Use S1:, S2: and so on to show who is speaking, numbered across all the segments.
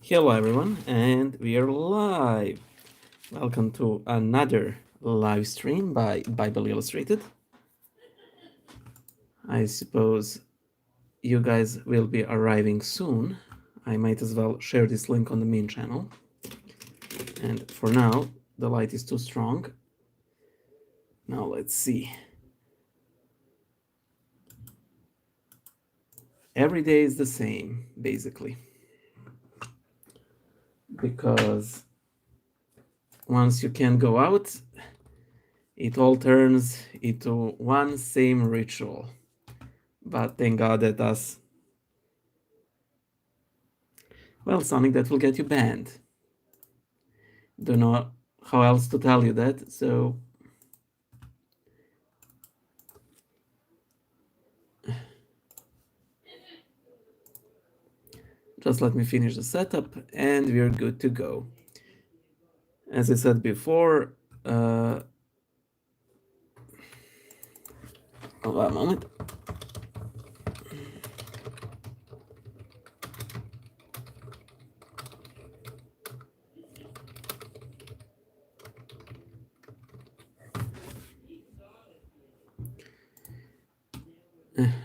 S1: Hello everyone, and we are live. Welcome to another live stream by Bible Illustrated. I suppose you guys will be arriving soon. I might as well share this link on the main channel. And for now, the light is too strong. Now let's see. Every day is the same, basically. Because once you can go out, it all turns into one same ritual. But thank God that us. Well, Sonic, that will get you banned. Don't know how else to tell you that, so just let me finish the setup and we're good to go. As I said before, hold on a moment.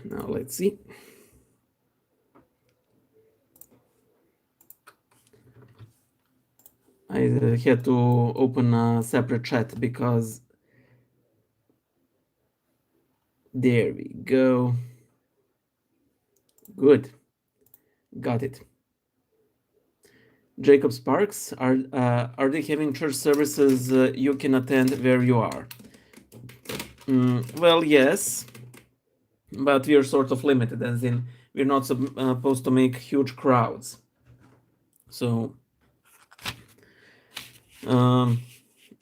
S1: Now let's see. I had to open a separate chat because there we go. Good. Got it. Jacob Sparks, are they having church services you can attend where you are? Well, yes, but we are sort of limited, as in we're not supposed to make huge crowds. So,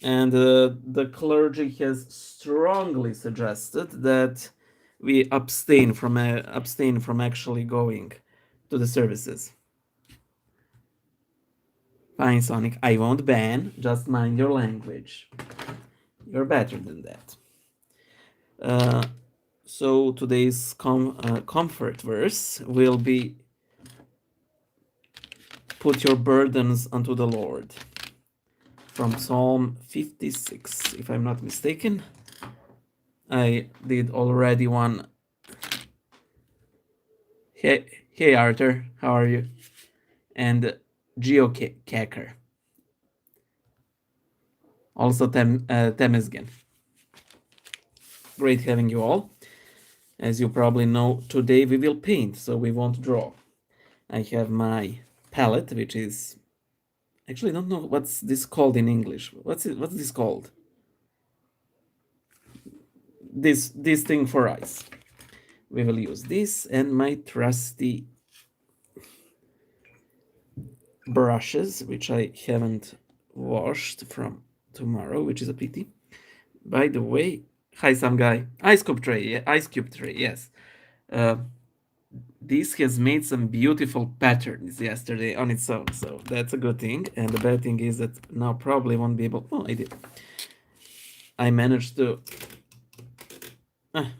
S1: and the clergy has strongly suggested that we abstain from actually going to the services. Fine, Sonic, I won't ban, just mind your language. You're better than that. So today's comfort verse will be, put your burdens unto the Lord, from Psalm 56, if I'm not mistaken. I did already one. Hey Arthur, how are you? And Geocacker. Also Temesgen. Great having you all. As you probably know, today we will paint, so we won't draw. I have my palette, which is... Actually, I don't know what's this called in English. What's this called? This thing for eyes. We will use this and my trusty brushes, which I haven't washed from tomorrow, which is a pity. By the way, hi some guy. Ice cube tray, yes. This has made some beautiful patterns yesterday on its own, so that's a good thing. And the bad thing is that now probably won't be able... Oh, I did. I managed to...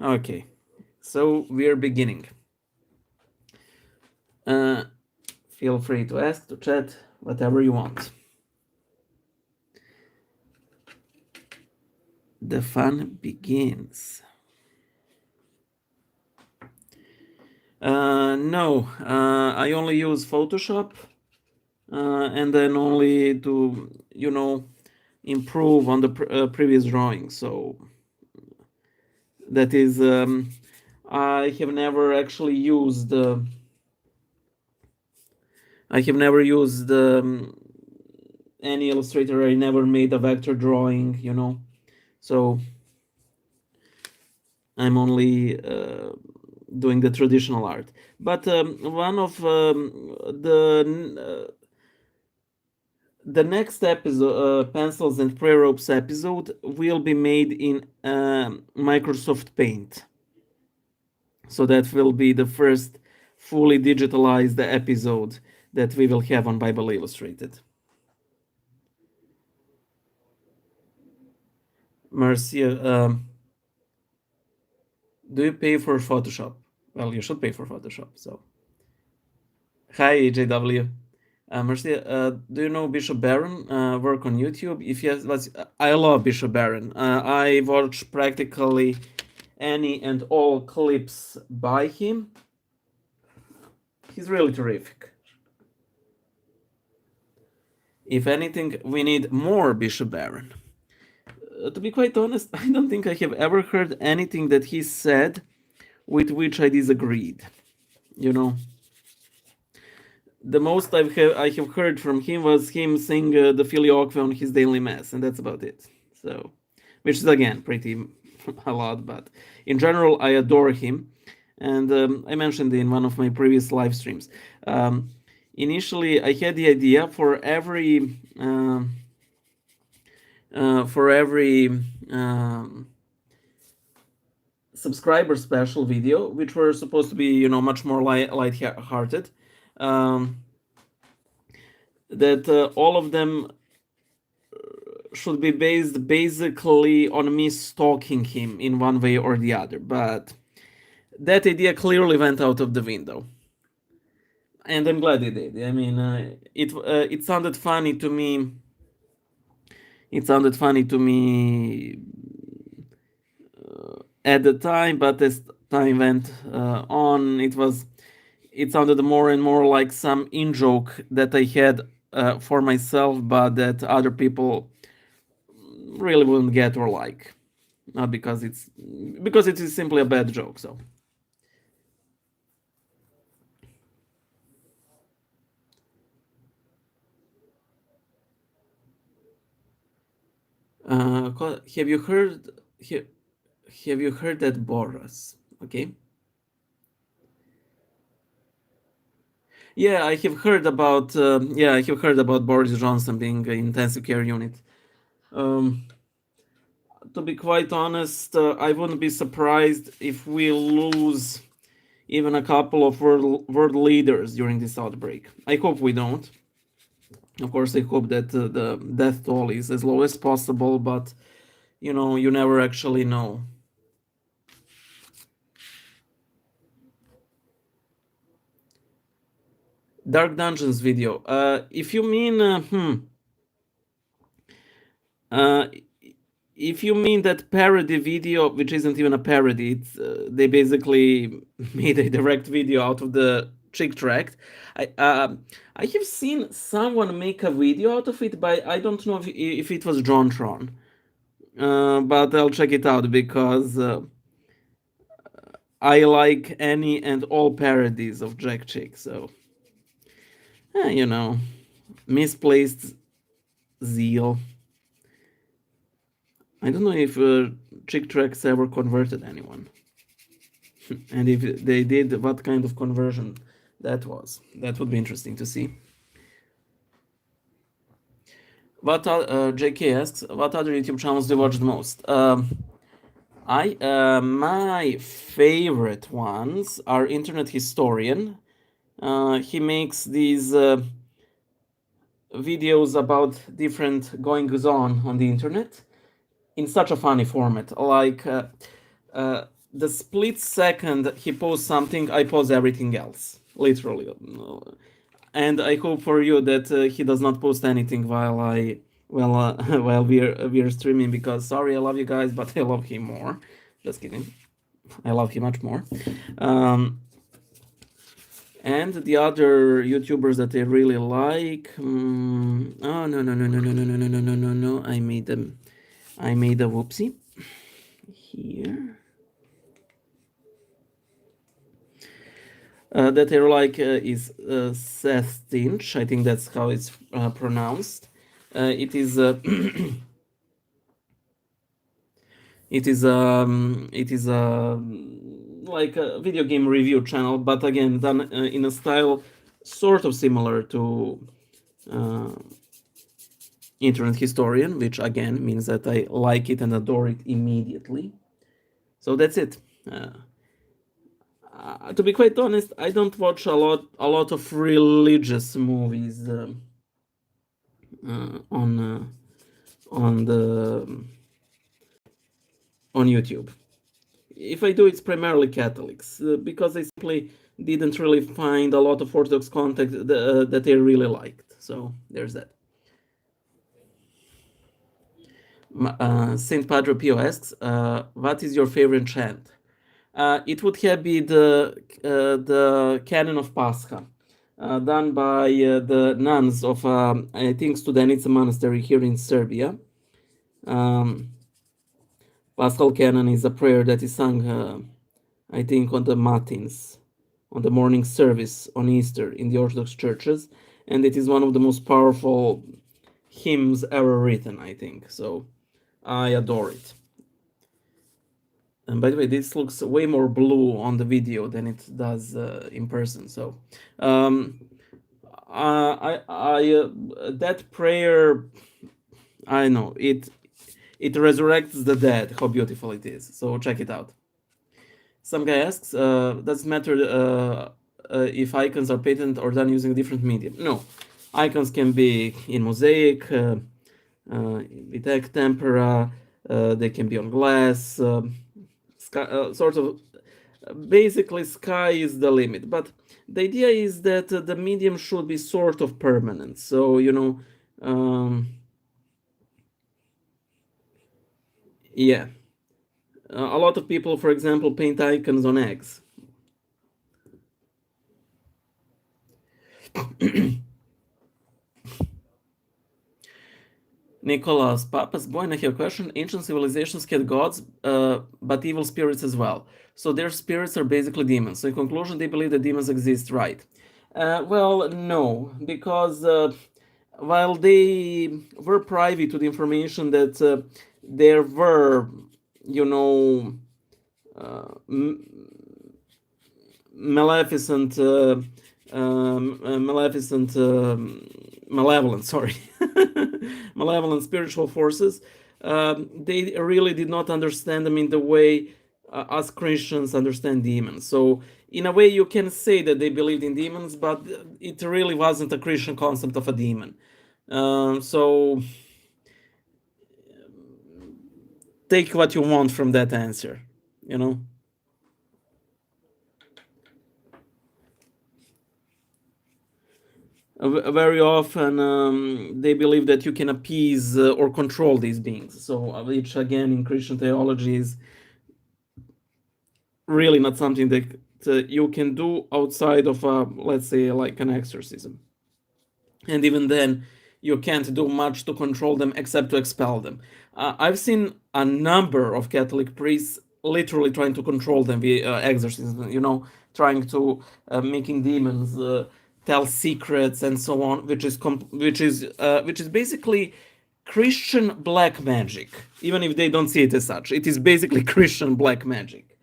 S1: okay, so we're beginning. Feel free to ask, to chat, whatever you want. The fun begins. No, I only use Photoshop, and then only to, improve on the previous drawing. So that is, I have never actually used. I have never used any Illustrator. I never made a vector drawing, So I'm only doing the traditional art. But one of the next episode, Pencils and Prayer Ropes episode, will be made in Microsoft Paint. So that will be the first fully digitalized episode that we will have on Bible Illustrated. Marcia, do you pay for Photoshop? Well, you should pay for Photoshop, so. Hi, AJW. Mercy, do you know Bishop Barron work on YouTube? If yes, I love Bishop Barron. I watch practically any and all clips by him. He's really terrific. If anything, we need more Bishop Barron. To be quite honest, I don't think I have ever heard anything that he said with which I disagreed. You know, the most I have heard from him was him sing the Filioque on his daily mass, and that's about it. So, which is again pretty a lot, but in general, I adore him. And I mentioned in one of my previous live streams. Initially, I had the idea for every subscriber special video, which were supposed to be, much more light-hearted, that all of them should be based basically on me stalking him in one way or the other. But that idea clearly went out of the window, and I'm glad it did. I mean, it sounded funny to me. It sounded funny to me at the time, but as time went on, it sounded more and more like some in-joke that I had for myself, but that other people really wouldn't get or like, not because it is simply a bad joke. So have you heard that Boras? Okay. Yeah, I have heard about Boris Johnson being an intensive care unit. Um, to be quite honest, I wouldn't be surprised if we lose even a couple of world leaders during this outbreak. I hope we don't. Of course, I hope that the death toll is as low as possible, but you never actually know. Dark Dungeons video. If you mean, uh, if you mean that parody video, which isn't even a parody, it's they basically made a direct video out of the Chick Tract. I have seen someone make a video out of it, but I don't know if it was John Tron. But I'll check it out because I like any and all parodies of Jack Chick. So, misplaced zeal. I don't know if Chick Tracks ever converted anyone. And if they did, what kind of conversion that was. That would be interesting to see. What JK asks, what other YouTube channels do you watch the most? My favorite ones are Internet Historian. He makes these videos about different goings on the internet in such a funny format. Like the split second he posts something, I post everything else, literally. And I hope for you that he does not post anything while while we're streaming, because sorry, I love you guys, but I love him more. Just kidding. I love him much more. And the other YouTubers that I really like. Oh no no no no no no no no no no no no! I made a whoopsie here. That I like is Seth Tinch. I think that's how it's pronounced. It is like a video game review channel, but again done in a style sort of similar to Internet Historian, which again means that I like it and adore it immediately. So that's it. To be quite honest, I don't watch a lot of religious movies on YouTube. If I do, it's primarily Catholics, because they simply didn't really find a lot of Orthodox content that they really liked. So there's that. Saint Padre Pio asks, what is your favorite chant? It would have been the Canon of Pascha, done by the nuns of, I think, Studenica Monastery here in Serbia. Paschal Canon is a prayer that is sung, I think, on the Matins, on the morning service on Easter in the Orthodox churches, and it is one of the most powerful hymns ever written, I think. So I adore it. And by the way, this looks way more blue on the video than it does in person. So that prayer, I know it resurrects the dead. How beautiful it is. So check it out. Some guy asks, does it matter if icons are painted or done using a different medium? No, icons can be in mosaic, with egg tempera, they can be on glass, sort of. Basically, sky is the limit, but the idea is that the medium should be sort of permanent. So, yeah. A lot of people, for example, paint icons on eggs. Nicholas Papas Boyne, I have a question. Ancient civilizations had gods, but evil spirits as well. So their spirits are basically demons. So in conclusion, they believe that demons exist, right? Well, no, because while they were privy to the information that there were, you know, maleficent, malevolent, sorry, malevolent spiritual forces, they really did not understand them in the way us Christians understand demons. So in a way, you can say that they believed in demons, but it really wasn't a Christian concept of a demon. So take what you want from that answer, you know. Very often they believe that you can appease or control these beings. So, which again in Christian theology is really not something that you can do outside of, let's say, like an exorcism. And even then, you can't do much to control them except to expel them. I've seen a number of Catholic priests literally trying to control them via exorcism, trying to making demons tell secrets and so on, which is basically Christian black magic. Even if they don't see it as such, it is basically Christian black magic.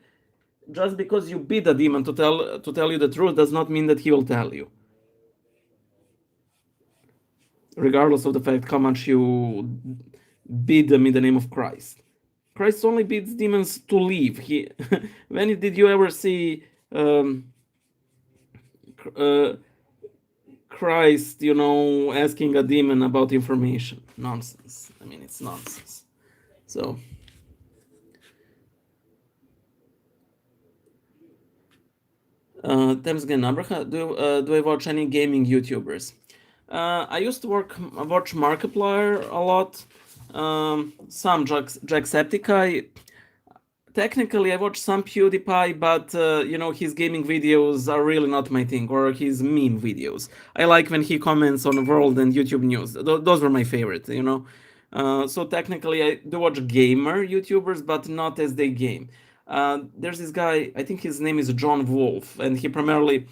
S1: Just because you bid a demon to tell you the truth does not mean that he will tell you, regardless of the fact how much you bid them in the name of Christ. Christ only bids demons to leave. When did you ever see Christ, asking a demon about information? Nonsense. I mean, it's nonsense. So, thanks again, Abraha. Do I watch any gaming YouTubers? I used to watch Markiplier a lot. Some Jacksepticeye. Technically, I watch some PewDiePie, but his gaming videos are really not my thing, or his meme videos. I like when he comments on world and YouTube news. Those were my favorite. So technically, I do watch gamer YouTubers, but not as they game. There's this guy, I think his name is John Wolf, and he primarily,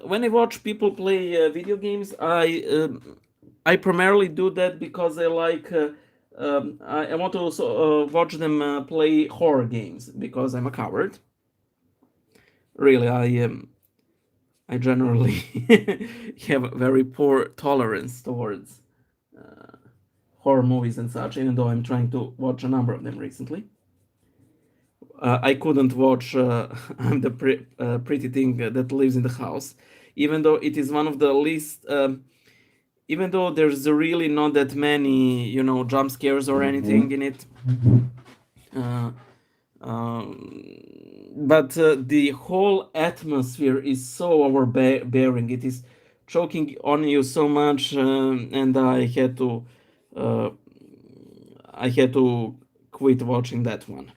S1: when I watch people play video games, I primarily do that because I like. I want to also watch them play horror games because I'm a coward. Really, I generally have a very poor tolerance towards horror movies and such, even though I'm trying to watch a number of them recently. I couldn't watch I'm the pretty thing that lives in the house, even though it is one of the least. Even though there's really not that many, jump scares or anything in it. But the whole atmosphere is so overbearing. It is choking on you so much, and uh, I had to quit watching that one.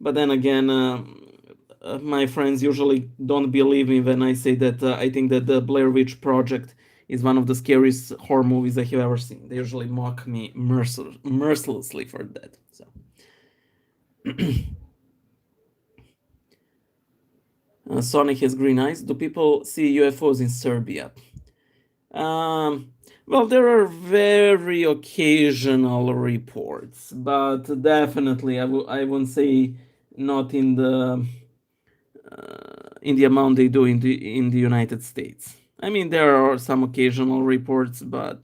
S1: But then again, my friends usually don't believe me when I say that I think that the Blair Witch Project is one of the scariest horror movies I have ever seen. They usually mock me mercilessly for that. So. Sonic has green eyes. Do people see UFOs in Serbia? Um, well, there are very occasional reports, but definitely I wouldn't say not in the amount they do in the United States. I mean, there are some occasional reports, but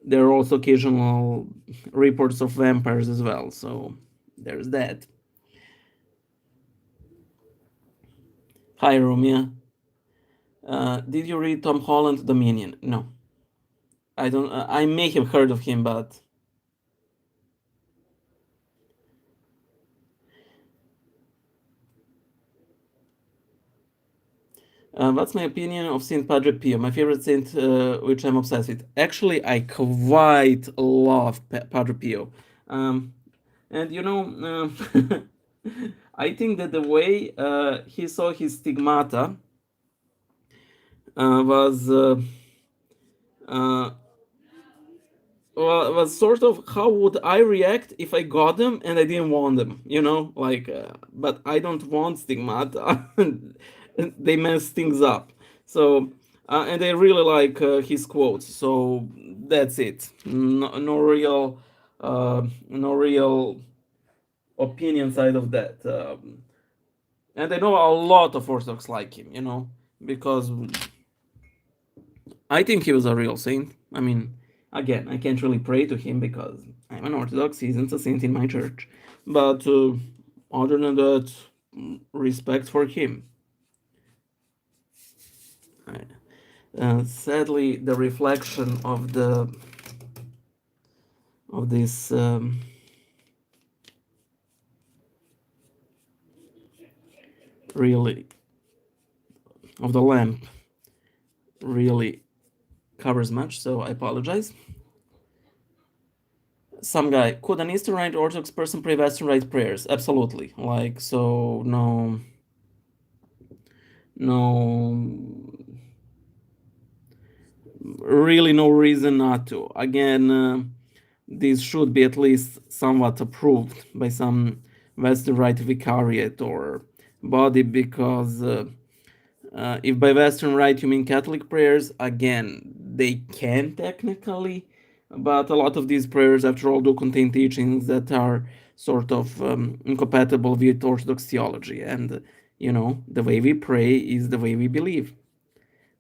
S1: there are also occasional reports of vampires as well. So there's that. Hi, Romeo. Did you read Tom Holland Dominion? No, I don't. I may have heard of him, but what's my opinion of Saint Padre Pio? My favorite saint, which I'm obsessed with. Actually, I quite love Padre Pio, um, and I think that the way he saw his stigmata was uh, was sort of how would I react if I got them and I didn't want them, like, but I don't want stigmata. They mess things up. So, and I really like his quotes. So that's it. No real opinion side of that. And I know a lot of Orthodox like him, because I think he was a real saint. I mean, again, I can't really pray to him because I'm an Orthodox. He isn't a saint in my church. But other than that, respect for him. Sadly, the reflection of this really of the lamp really covers much. So I apologize. Some guy, could an Eastern Rite Orthodox person pray Western Rite prayers? Absolutely. Like, so no, really no reason not to. Again, these should be at least somewhat approved by some Western Rite vicariate or body, because if by Western Rite you mean Catholic prayers, again, they can technically, but a lot of these prayers, after all, do contain teachings that are sort of incompatible with Orthodox theology. And, the way we pray is the way we believe.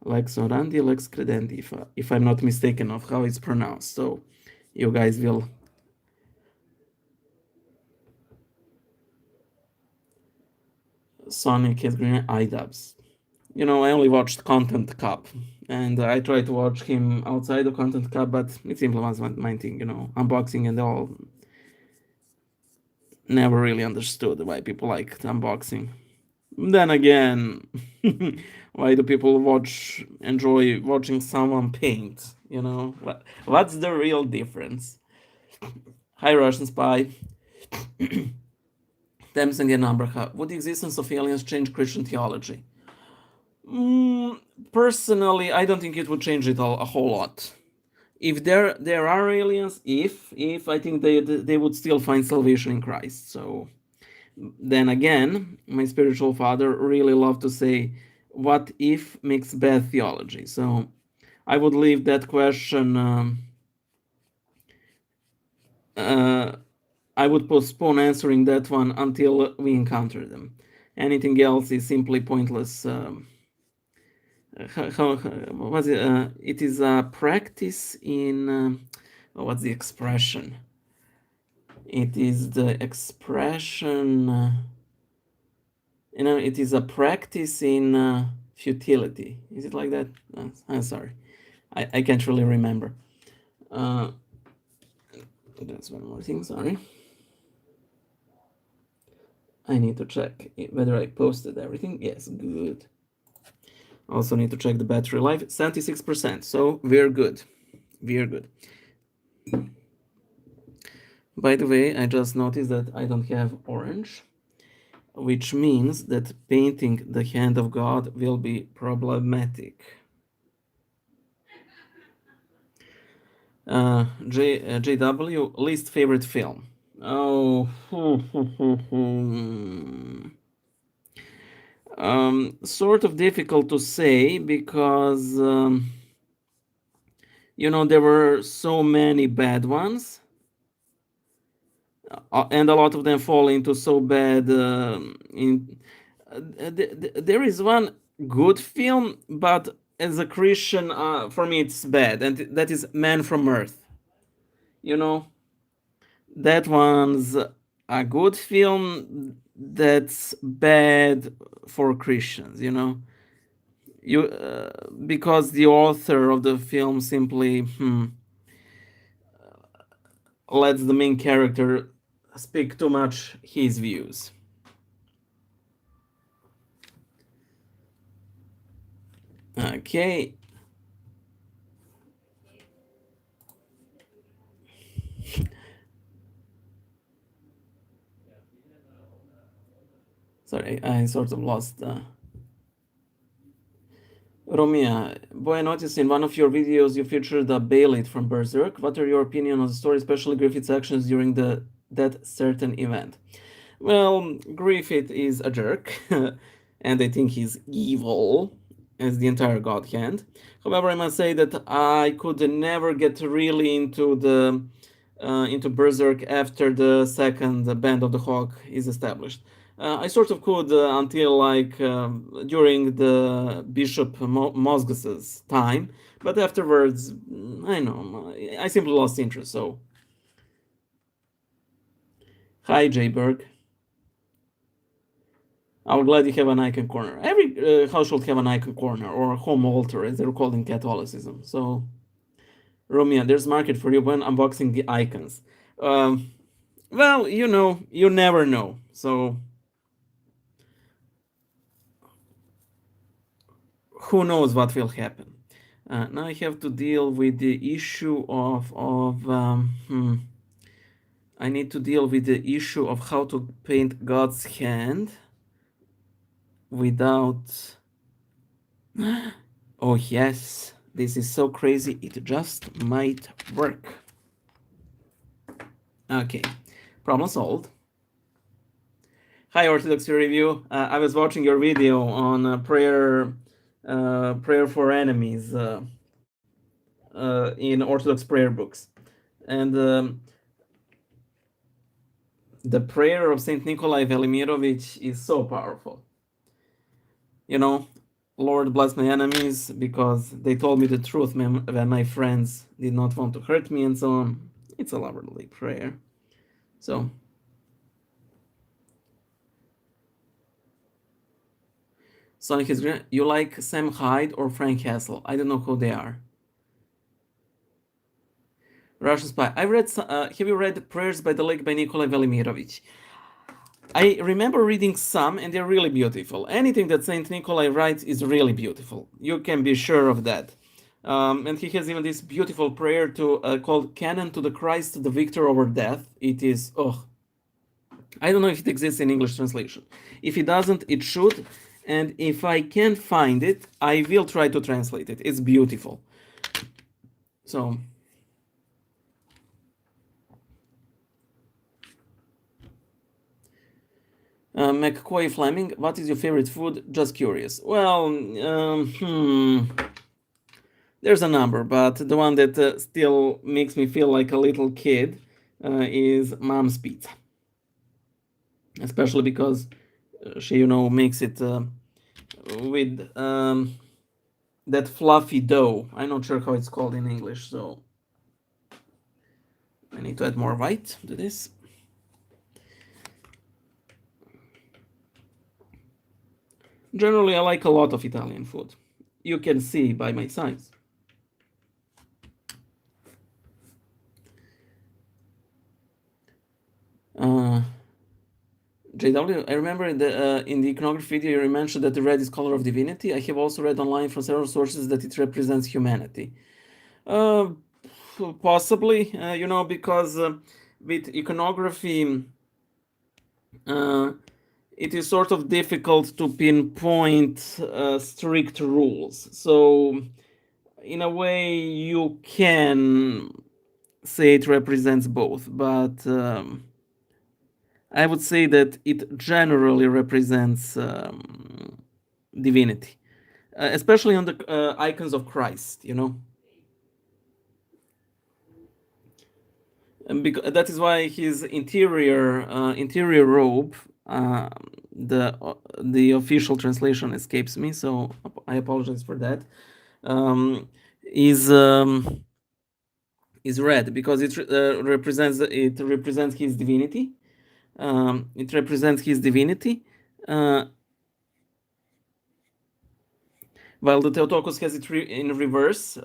S1: Lex orandi, lex credendi, if I'm not mistaken of how it's pronounced. So you guys will. Sonic has green eye dubs. I only watched Content Cup, and I tried to watch him outside of Content Cup, but it simply wasn't my thing. Unboxing and all. Never really understood why people liked unboxing. Then again, why do people enjoy watching someone paint? What's the real difference? Hi, Russian spy. Temsing and Abraha. Would the existence of aliens change Christian theology? Personally, I don't think it would change it a whole lot. If there are aliens, if I think they would still find salvation in Christ. So then again, my spiritual father really loved to say, "What if makes bad theology?" So I would leave that question. I would postpone answering that one until we encounter them. Anything else is simply pointless. What was it? It is a practice in. What's the expression? It is the expression. It is a practice in futility. Is it like that? I'm sorry. I can't really remember. That's one more thing. Sorry. I need to check whether I posted everything. Yes, good. Also need to check the battery life. 76%, so we're good. We're good. By the way, I just noticed that I don't have orange, which means that painting the hand of God will be problematic. JW, least favorite film. Oh, sort of difficult to say because there were so many bad ones, and a lot of them fall into so bad. There is one good film, but as a Christian, for me it's bad, and that is Man from Earth. You know, that one's a good film that's bad for Christians. You because the author of the film simply lets the main character speak too much his views. Okay. Sorry, I sort of lost. Romia, boy, I noticed in one of your videos you featured the Bailey from Berserk. What are your opinion on the story, especially Griffith's actions during that certain event? Well, Griffith is a jerk, and I think he's evil as the entire God Hand. However, I must say that I could never get really into Berserk after the second Band of the Hawk is established. I sort of could until like during the Bishop Mosgus's time, but afterwards, I know I simply lost interest. So, hi Jay Berg. I'm glad you have an icon corner. Every house should have an icon corner or a home altar, as they're called in Catholicism. So, Romeo, there's market for you when unboxing the icons. Um, well, you never know. So, who knows what will happen? Now I have to deal with the issue of I need to deal with the issue of how to paint God's hand without. Oh yes, this is so crazy. It just might work. Okay, problem solved. Hi, Orthodox Review. I was watching your video on prayer for enemies in Orthodox prayer books, and the prayer of Saint Nikolai Velimirovich is so powerful. Lord bless my enemies because they told me the truth when my friends did not want to hurt me and so on. It's a lovely prayer. So. Sonic is great. You like Sam Hyde or Frank Castle? I don't know who they are. Russian Spy. I read. Have you read Prayers by the Lake by Nikolai Velimirovich? I remember reading some, and they're really beautiful. Anything that Saint Nikolai writes is really beautiful. You can be sure of that. And he has even this beautiful prayer called "Canon to the Christ, the Victor over Death." It is I don't know if it exists in English translation. If it doesn't, it should. And if I can't find it, I will try to translate it. It's beautiful. So. McCoy Fleming, what is your favorite food? Just curious. Well, there's a number, but the one that still makes me feel like a little kid is mom's pizza. Especially because she, makes it with that fluffy dough. I'm not sure how it's called in English, so I need to add more white to this. Generally, I like a lot of Italian food. You can see by my size. JW, I remember in the iconography video you mentioned that the red is color of divinity. I have also read online from several sources that it represents humanity. Uh, Possibly, because with iconography, uh, it is sort of difficult to pinpoint strict rules. So, in a way, you can say it represents both, but I would say that it generally represents divinity, especially on the icons of Christ, and that is why his interior robe, uh, the the official translation escapes me, so I apologize for that. Um, is is red because it represents his divinity. It represents his divinity. Uh, While the Theotokos has it in reverse,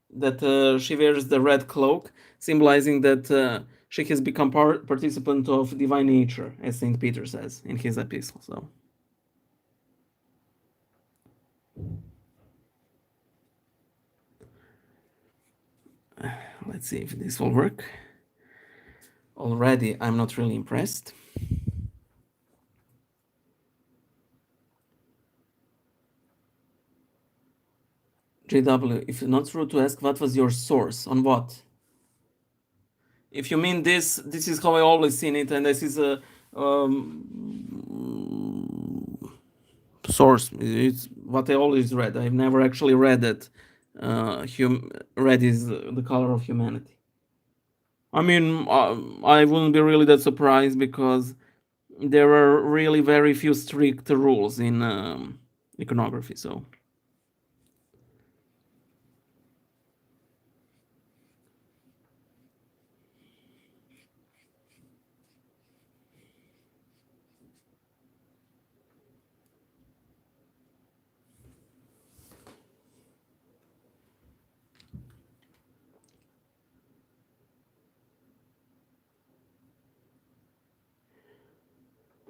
S1: that she wears the red cloak, symbolizing that she has become participant of divine nature, as Saint Peter says in his epistle. So let's see if this will work. Already, I'm not really impressed. JW, if it's not true to ask, what was your source on what? If you mean this is how I always seen it, and this is a source. It's what I always read. I've never actually read that. Red is the color of humanity. I mean, I wouldn't be really that surprised because there are really very few strict rules in iconography. So.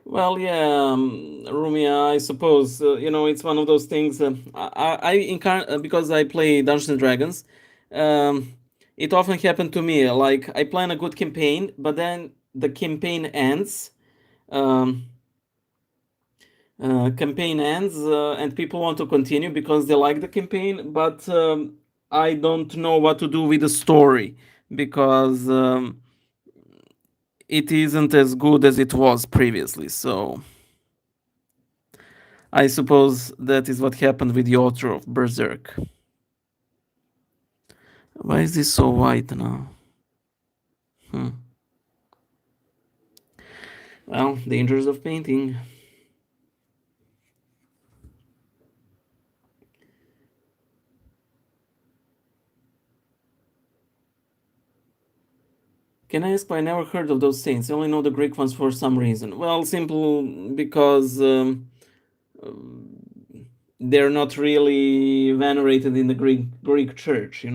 S1: Well, yeah, Rumia, I suppose it's one of those things. Because I play Dungeons and Dragons. Um, it often happened to me. Like I plan a good campaign, but then the Um, campaign ends, and people want to continue because they like the campaign, but I don't know what to do with the story because it isn't as good as it was previously. So. I suppose that is what happened with the author of Berserk. Why is this so white now? Well, dangers of painting. Can I ask why I never heard of those saints? I only know the Greek ones for some reason. Well, simple because they're not really venerated in the Greek church.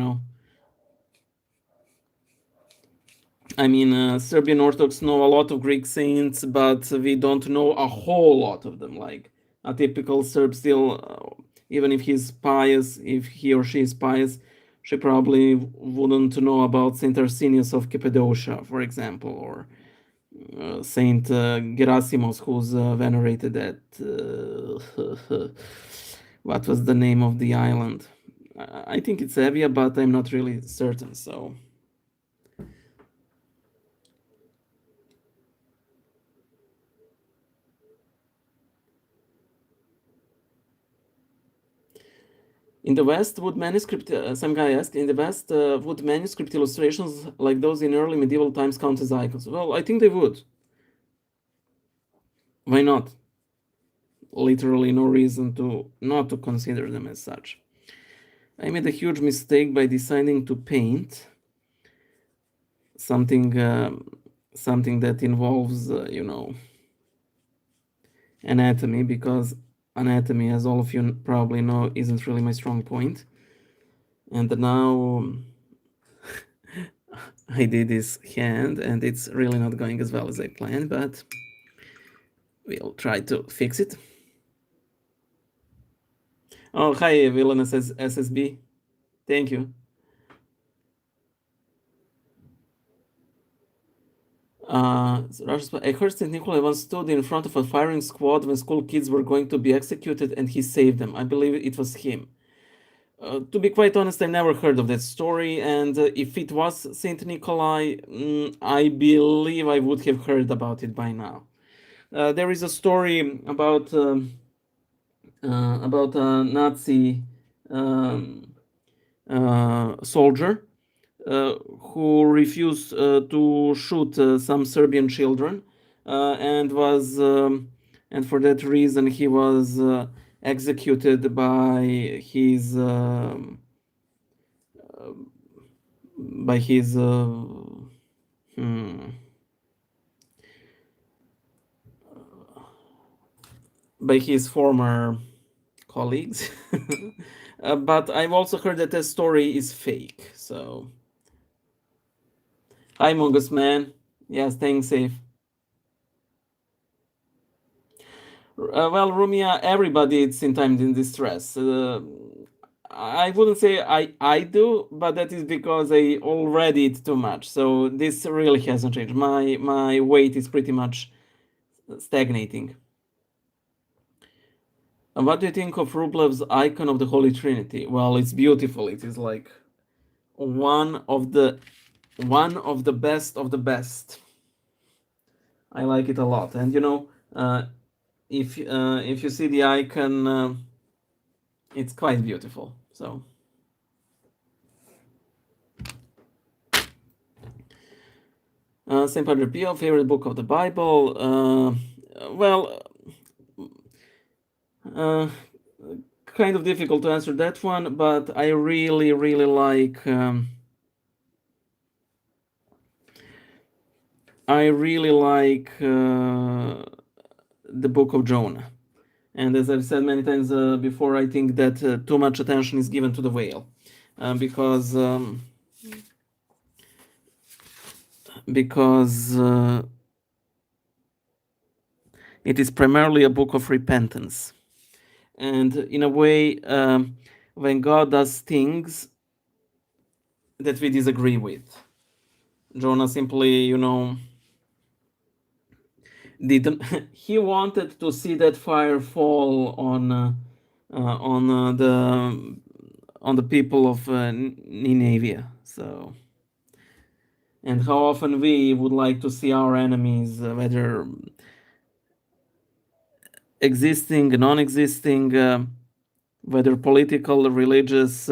S1: I mean, Serbian Orthodox know a lot of Greek saints, but we don't know a whole lot of them. Like a typical Serb still, even if he's pious, if he or she is pious, she probably wouldn't know about Saint Arsenius of Cappadocia, for example, or Saint Gerasimos, who's venerated at what was the name of the island? I think it's Evia, but I'm not really certain. So. In the West, would manuscript, some guy asked, in the West, would manuscript illustrations like those in early medieval times count as icons? Well, I think they would. Why not? Literally no reason to not to consider them as such. I made a huge mistake by deciding to paint something something that involves, anatomy, because anatomy, as all of you probably know, isn't really my strong point. And now I did this hand, and it's really not going as well as I planned, but We'll try to fix it. Oh, hi, Villainous SSB. Thank you. I heard St. Nikolai once stood in front of a firing squad when school kids were going to be executed and he saved them. I believe it was him. To be quite honest, I never heard of that story, and if it was Saint Nikolai, I believe I would have heard about it by now. There is a story about a Nazi um, soldier who refused to shoot some Serbian children, and for that reason he was executed by his hmm, by his former colleagues. But I've also heard that the story is fake. So, hi, Mongoose Man. Yeah, staying safe. Well, Rumia, everybody is in times in distress. I wouldn't say I do, but that is because I already eat too much. So this really hasn't changed. My weight is pretty much stagnating. And what do you think of Rublev's icon of the Holy Trinity? Well, it's beautiful. It is like one of the best of the best. I like it a lot. And if you see the icon, it's quite beautiful. So. St. Padre Pio, favorite book of the Bible. Well, kind of difficult to answer that one, but I really, really like. I really like the Book of Jonah, and as I've said many times before, I think that too much attention is given to the whale, because it is primarily a book of repentance. And in a way, when God does things that we disagree with, Jonah simply, didn't. He wanted to see that fire fall on the people of Nineveh. So, and how often we would like to see our enemies, whether existing, non-existing, whether political, religious,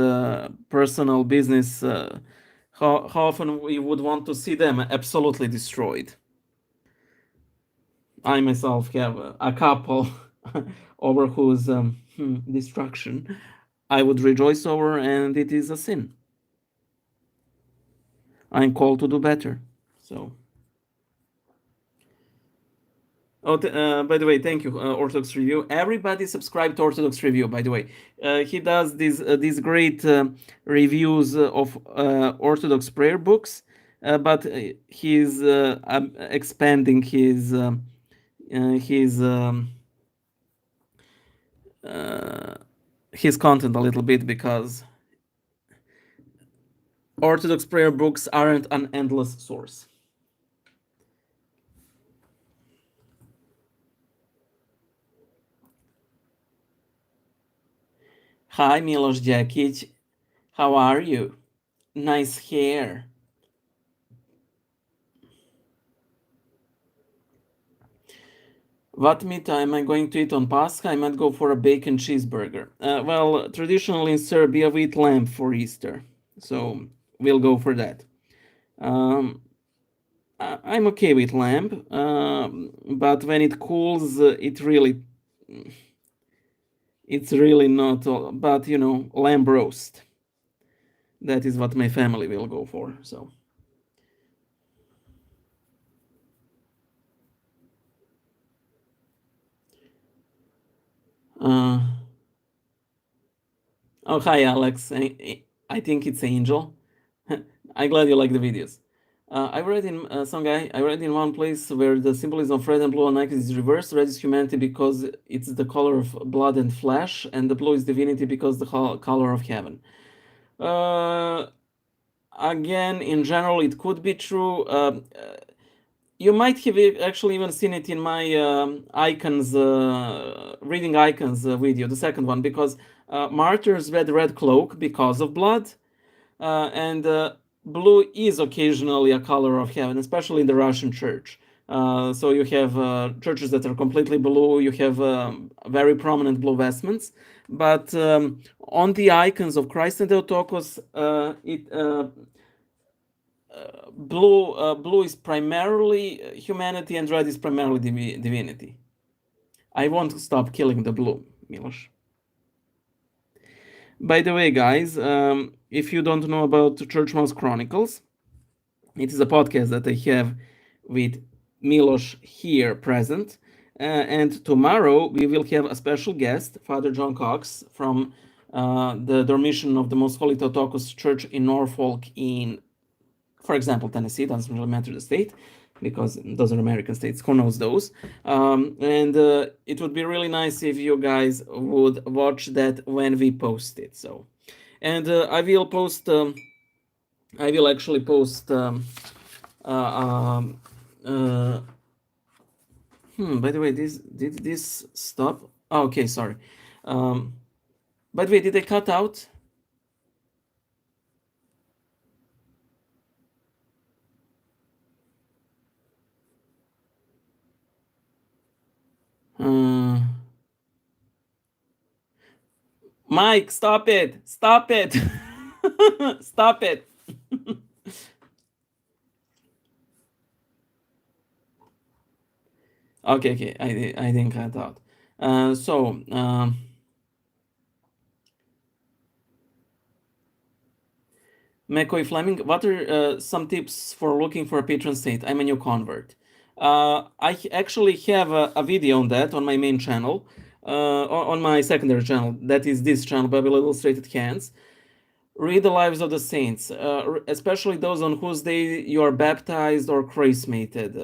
S1: personal, business, how often we would want to see them absolutely destroyed. I myself have a couple over whose destruction I would rejoice over, and it is a sin. I'm called to do better. So. Oh, by the way, thank you, Orthodox Review. Everybody subscribe to Orthodox Review, by the way. He does these great reviews of Orthodox prayer books, but he's expanding his his um, his content a little bit, because Orthodox prayer books aren't an endless source. Hi, Milos Jakic. How are you? Nice hair. What meat am I going to eat on Pascha? I might go for a bacon cheeseburger. Well, traditionally in Serbia, we eat lamb for Easter. So we'll go for that. I'm okay with lamb, but when it cools, it's really not. But lamb roast. That is what my family will go for. So. Oh, hi, Alex. I think it's Angel. I'm glad you like the videos. I read in some guy. I read in one place where the symbolism of red and blue on Nike is reversed. Red is humanity because it's the color of blood and flesh, and the blue is divinity because the color of heaven. Uh, Again, in general, it could be true. You might have actually even seen it in my icons, reading icons video, the second one, because martyrs wear the red cloak because of blood, and blue is occasionally a color of heaven, especially in the Russian church. So you have churches that are completely blue. You have very prominent blue vestments, but on the icons of Christ and Theotokos, blue is primarily humanity, and red is primarily divinity. I won't stop killing the blue, Miloš. By the way, guys, if you don't know about Church Mouse Chronicles, it is a podcast that I have with Miloš here present. And tomorrow we will have a special guest, Father John Cox, from the Dormition of the Most Holy Theotokos Church in Norfolk, in, for example, Tennessee. Doesn't really matter the state, because those are American states. Who knows those? And it would be really nice if you guys would watch that when we post it. So, and I will post. I will actually post. By the way, did this stop? Oh, okay, sorry. By the way, did I cut out? Mike, stop it! Stop it! Stop it! Okay, I didn't cut out. McCoy Fleming, what are some tips for looking for a patron saint? I'm a new convert. I actually have a video on that on my main channel, on my secondary channel. That is this channel, Bible Illustrated Hands. Read the lives of the saints, especially those on whose day you are baptized or chrismated.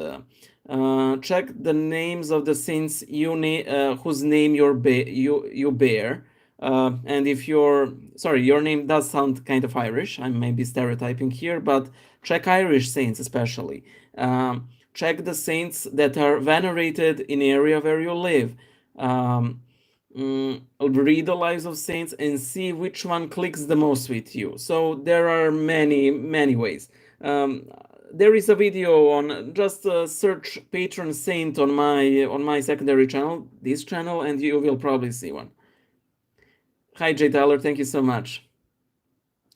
S1: Check the names of the saints whose name you bear. And if your name does sound kind of Irish, I may be stereotyping here, but check Irish saints especially. Check the saints that are venerated in the area where you live. Read the lives of saints and see which one clicks the most with you. So there are many ways. There is a video on, just search patron saint on my secondary channel, this channel, and you will probably see one. Hi Jay Tyler, thank you so much.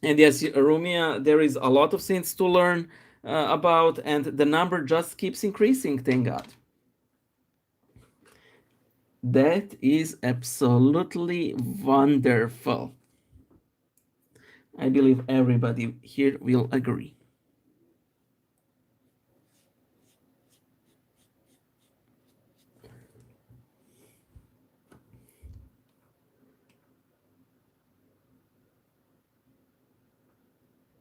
S1: And yes, Rumia, there is a lot of saints to learn about, and the number just keeps increasing, thank God. That is absolutely wonderful. I believe everybody here will agree.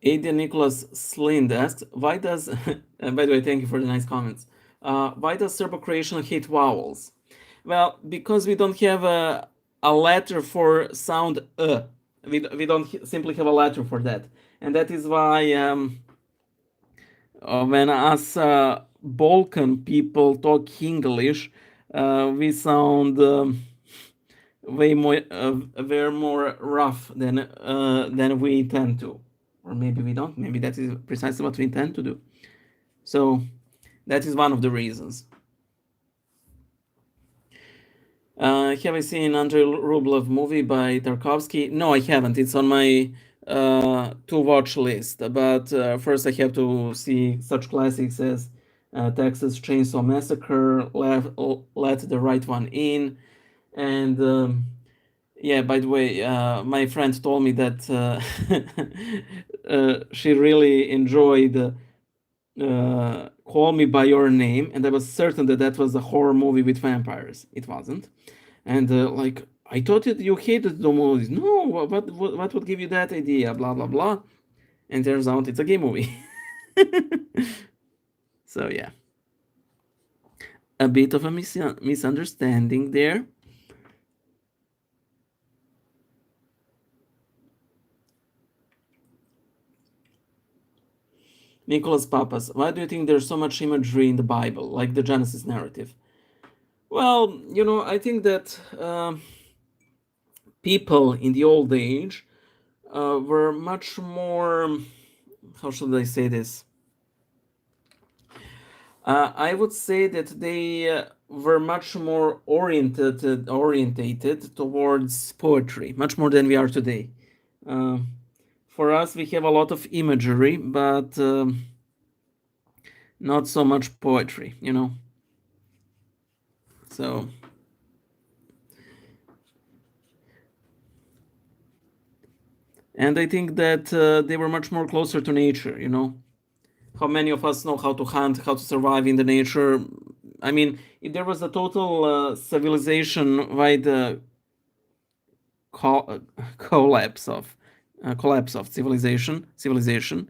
S1: Aidan Nicholas Slind asks, why does, by the way, thank you for the nice comments. Why does Serbo-Croatian hate vowels? Well, because we don't have a letter for sound We don't simply have a letter for that. And that is why when us Balkan people talk English, we sound way more, very more rough than we intend to. Or maybe we don't. Maybe that is precisely what we intend to do. So that is one of the reasons. Have I seen Andrei Rublev movie by Tarkovsky? No, I haven't. It's on my to watch list. But first I have to see such classics as Texas Chainsaw Massacre, Let the Right One In, and yeah, by the way, my friend told me that she really enjoyed Call Me By Your Name, and I was certain that that was a horror movie with vampires. It wasn't. And like, I thought you hated the movies. No, what would give you that idea? Blah, blah, blah. And turns out it's a gay movie. So yeah, a bit of a misunderstanding there. Nicholas Papas, why do you think there's so much imagery in the Bible, like the Genesis narrative? Well, I think that people in the old age were much more, how should I say this? I would say that they were much more orientated towards poetry, much more than we are today. Uh, for us, we have a lot of imagery, but not so much poetry. So, and I think that they were much more closer to nature. How many of us know how to hunt, how to survive in the nature? I mean, if there was a total civilization-wide co- collapse of civilization,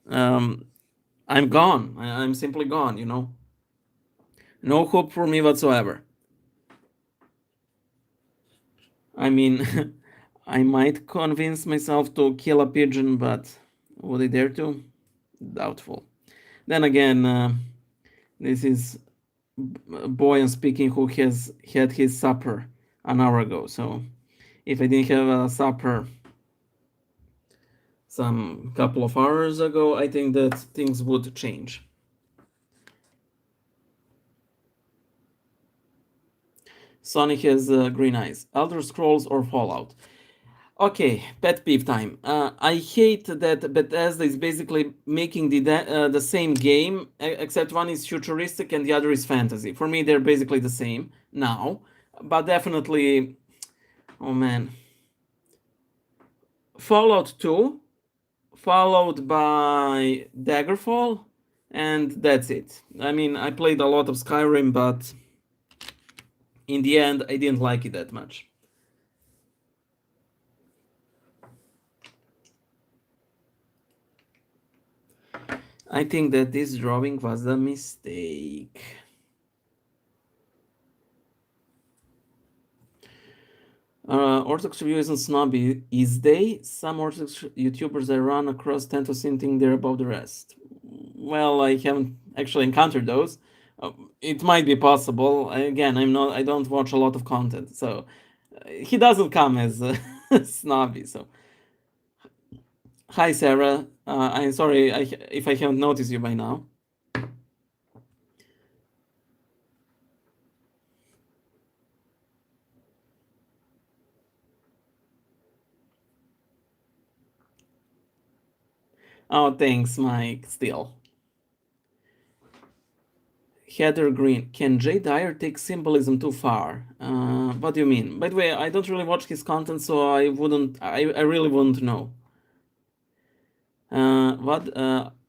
S1: um, I'm gone. I'm simply gone. No hope for me whatsoever. I mean, I might convince myself to kill a pigeon, but would I dare to? Doubtful. Then again, this is a boy I'm speaking who has had his supper an hour ago. So if I didn't have a supper some couple of hours ago, I think that things would change. Sonic has green eyes. Elder Scrolls or Fallout? Okay, pet peeve time. I hate that Bethesda is basically making the same game, except one is futuristic and the other is fantasy. For me, they're basically the same now, but definitely, oh man, Fallout 2, followed by Daggerfall, and that's it. I mean, I played a lot of Skyrim, but in the end, I didn't like it that much. I think that this drawing was a mistake. Orthodox review isn't snobby, is they? Some Orthodox YouTubers I run across tend to seem think they're above the rest. Well, I haven't actually encountered those. It might be possible. Again, I don't watch a lot of content, so he doesn't come as snobby. So, hi Sarah. I'm sorry if I haven't noticed you by now. Oh, thanks, Mike. Still. Heather Green, can Jay Dyer take symbolism too far? What do you mean? By the way, I don't really watch his content, so I really wouldn't know. What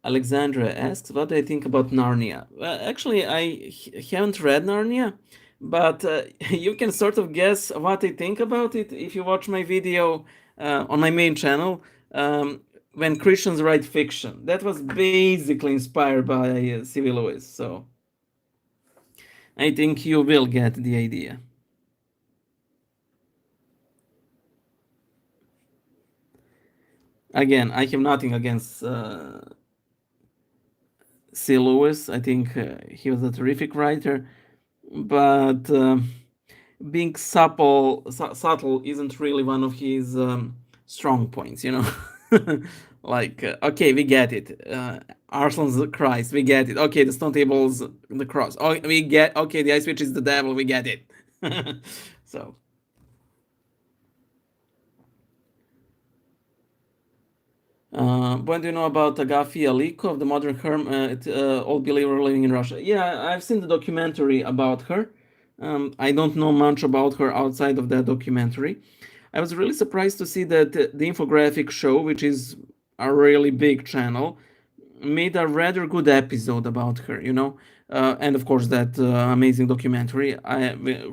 S1: Alexandra asks, what do I think about Narnia? Well, actually, I haven't read Narnia, but you can sort of guess what I think about it if you watch my video on my main channel. When Christians write fiction, that was basically inspired by C.V. Lewis, so I think you will get the idea. Again, I have nothing against C. Lewis. I think he was a terrific writer, but being subtle isn't really one of his strong points. Like, okay, we get it. Arslan's the Christ, we get it. Okay, the stone table's the cross. Oh, we get. Okay, the ice witch is the devil. We get it. So. When do you know about Agafi Aliko of the modern hermit, old believer living in Russia? Yeah, I've seen the documentary about her. I don't know much about her outside of that documentary. I was really surprised to see that the infographic show, which is a really big channel, made a rather good episode about her. And of course, that amazing documentary,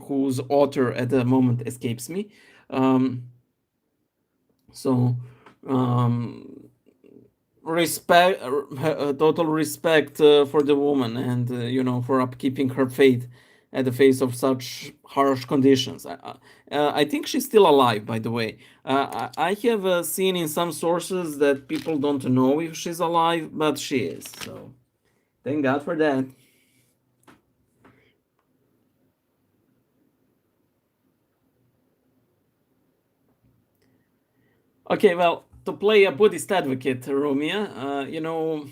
S1: whose author at the moment escapes me. So, um, respect, total respect for the woman, and for upkeeping her faith at the face of such harsh conditions. I think she's still alive, by the way. I have seen in some sources that people don't know if she's alive, but she is. So thank God for that. Okay, well, to play a Buddhist advocate, Romeo,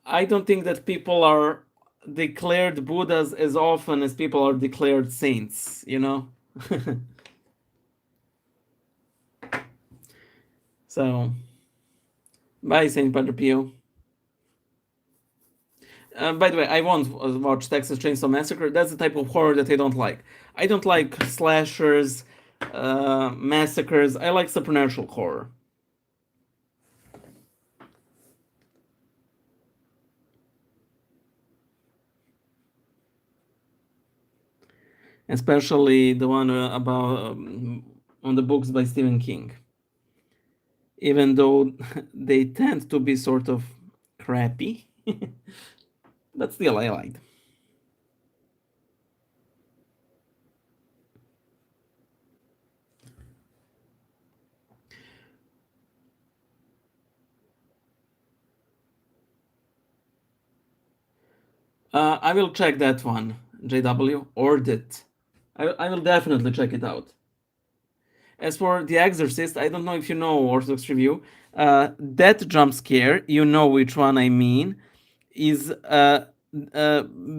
S1: I don't think that people are declared Buddhas as often as people are declared saints, So, bye, Saint Padre Pio. By the way, I won't watch Texas Chainsaw Massacre. That's the type of horror that I don't like. I don't like slashers, massacres. I like supernatural horror. Especially the one about on the books by Stephen King. Even though they tend to be sort of crappy, but still I liked. I will check that one, JW, or that. I will definitely check it out. As for The Exorcist, I don't know if you know Orthodox Review. That jump scare, you know which one I mean, is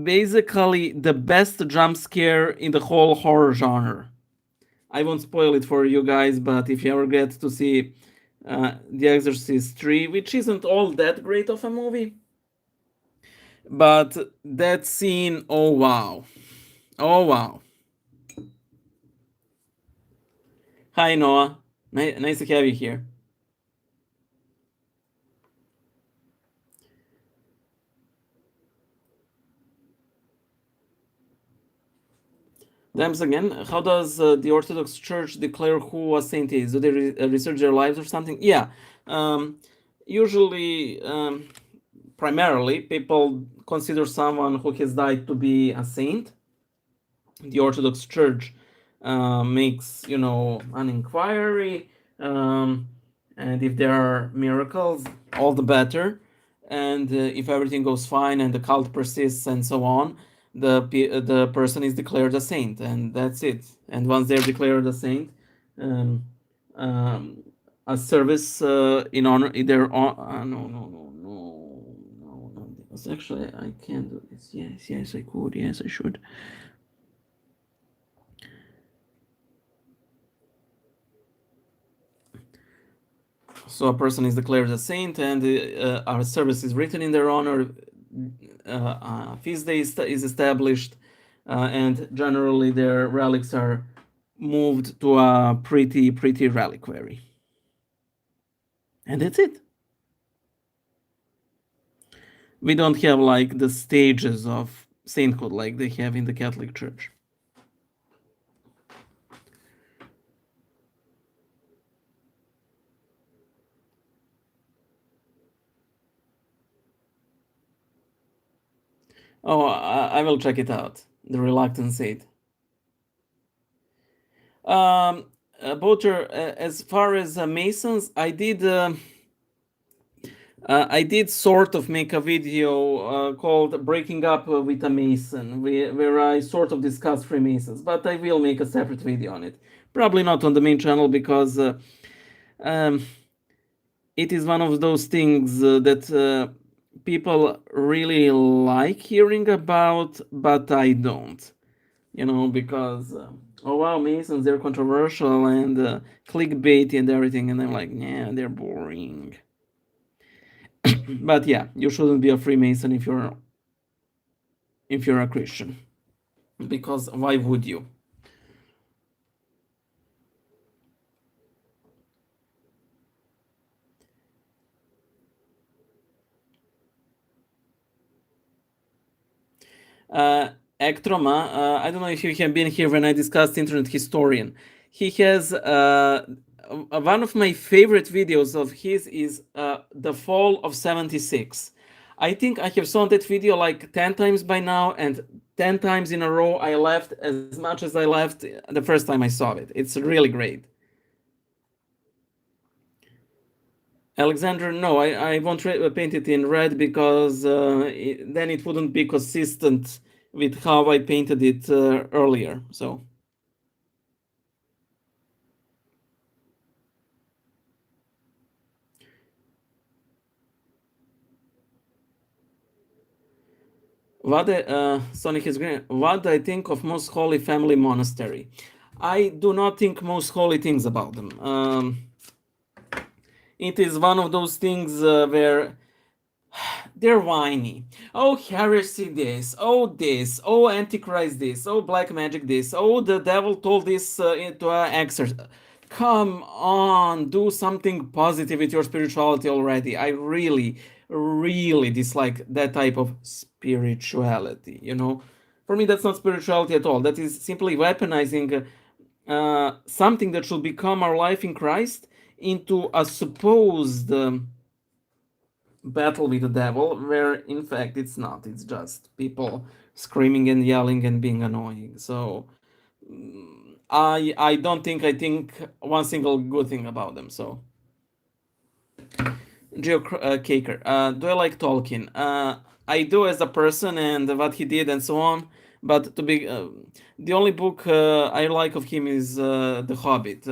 S1: basically the best jump scare in the whole horror genre. I won't spoil it for you guys, but if you ever get to see The Exorcist 3, which isn't all that great of a movie, but that scene, oh wow. Oh wow. Hi Noah. Nice to have you here. Dams again, how does the Orthodox Church declare who a saint is? Do they research their lives or something? Yeah. Usually, primarily, people consider someone who has died to be a saint. The Orthodox Church makes, an inquiry, and if there are miracles, all the better. And if everything goes fine and the cult persists and so on, the person is declared a saint, and that's it. And once they're declared a saint, um, a service in honor, either on no, because actually I can't do this. Yes, I could. Yes, I should. So a person is declared a saint, and our service is written in their honor. Feast day is established, and generally their relics are moved to a pretty reliquary, and that's it. We don't have like the stages of sainthood like they have in the Catholic Church. Oh, I will check it out. The Reluctant Saint. Boter, as far as Masons, I did sort of make a video called Breaking Up with a Mason, where I sort of discuss Freemasons, but I will make a separate video on it. Probably not on the main channel because um, it is one of those things that people really like hearing about, but I don't. Because, oh wow, Masons, they're controversial and clickbaity and everything, and I'm like, yeah, they're boring. But yeah, you shouldn't be a Freemason if you're a Christian, because why would you? Ektroma, I don't know if you have been here when I discussed Internet Historian. He has one of my favorite videos of his is the fall of 76. I think I have shown that video like 10 times by now, and 10 times in a row I laughed as much as I laughed the first time I saw it. It's really great. Alexander, no, I won't paint it in red because then it wouldn't be consistent with how I painted it earlier. So. Sonic is green. What do I think of Most Holy Family Monastery? I do not think most holy things about them. It is one of those things where they're whiny. Oh, heresy this, oh, antichrist this, oh, black magic this, oh, the devil told this into an exorcism. Come on, do something positive with your spirituality already. I really, really dislike that type of spirituality, you know? For me, that's not spirituality at all. That is simply weaponizing something that should become our life in Christ into a supposed battle with the devil, where in fact it's not. It's just people screaming and yelling and being annoying. So I don't think I think one single good thing about them. So Geo Caker, do I like Tolkien? I do as a person and what he did and so on. But to be the only book I like of him is The Hobbit.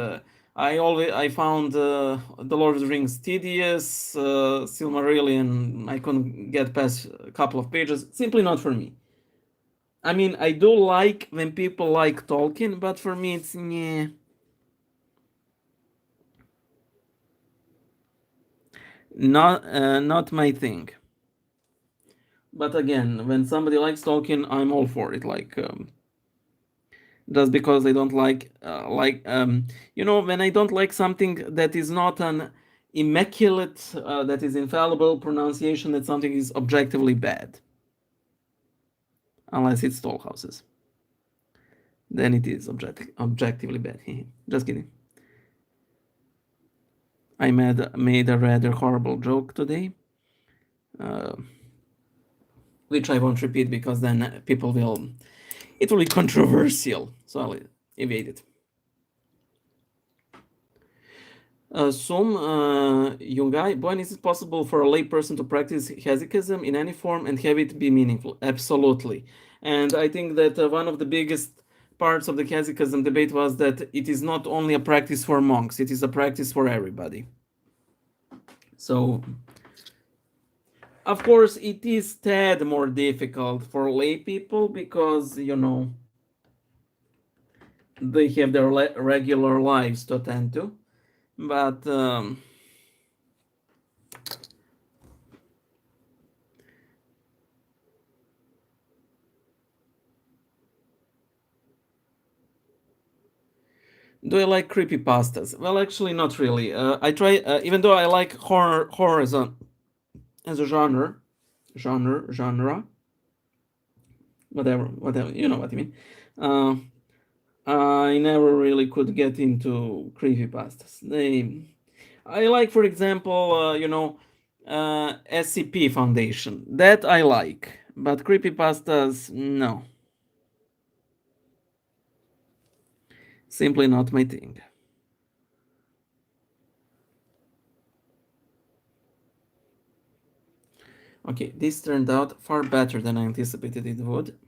S1: I found The Lord of the Rings tedious. Silmarillion I couldn't get past a couple of pages. Simply not for me. I mean, I do like when people like Tolkien, but for me it's not my thing. But again, when somebody likes Tolkien, I'm all for it. Like just because I don't when I don't like something that is not an immaculate, that is infallible pronunciation, that something is objectively bad, unless it's tall houses, then it is objectively bad. Just kidding. I made a rather horrible joke today, which I won't repeat because then it will be controversial, so I'll evade it. Yungai, when is it possible for a layperson to practice hesychism in any form and have it be meaningful? Absolutely. And I think that one of the biggest parts of the hesychism debate was that it is not only a practice for monks, it is a practice for everybody. So, of course, it is tad more difficult for lay people because, they have their regular lives to attend to. But do I like creepy pastas? Well, actually, not really. I try, even though I like horror as a genre, whatever, you know what I mean. Uh, I never really could get into creepy pastas. I like, for example, SCP Foundation. That I like, but creepy pastas, no, simply not my thing. Okay, this turned out far better than I anticipated it would.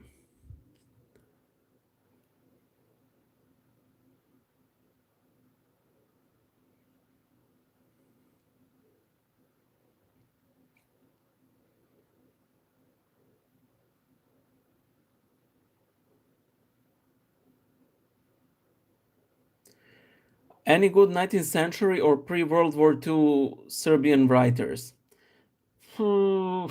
S1: Any good 19th century or pre-World War II Serbian writers? There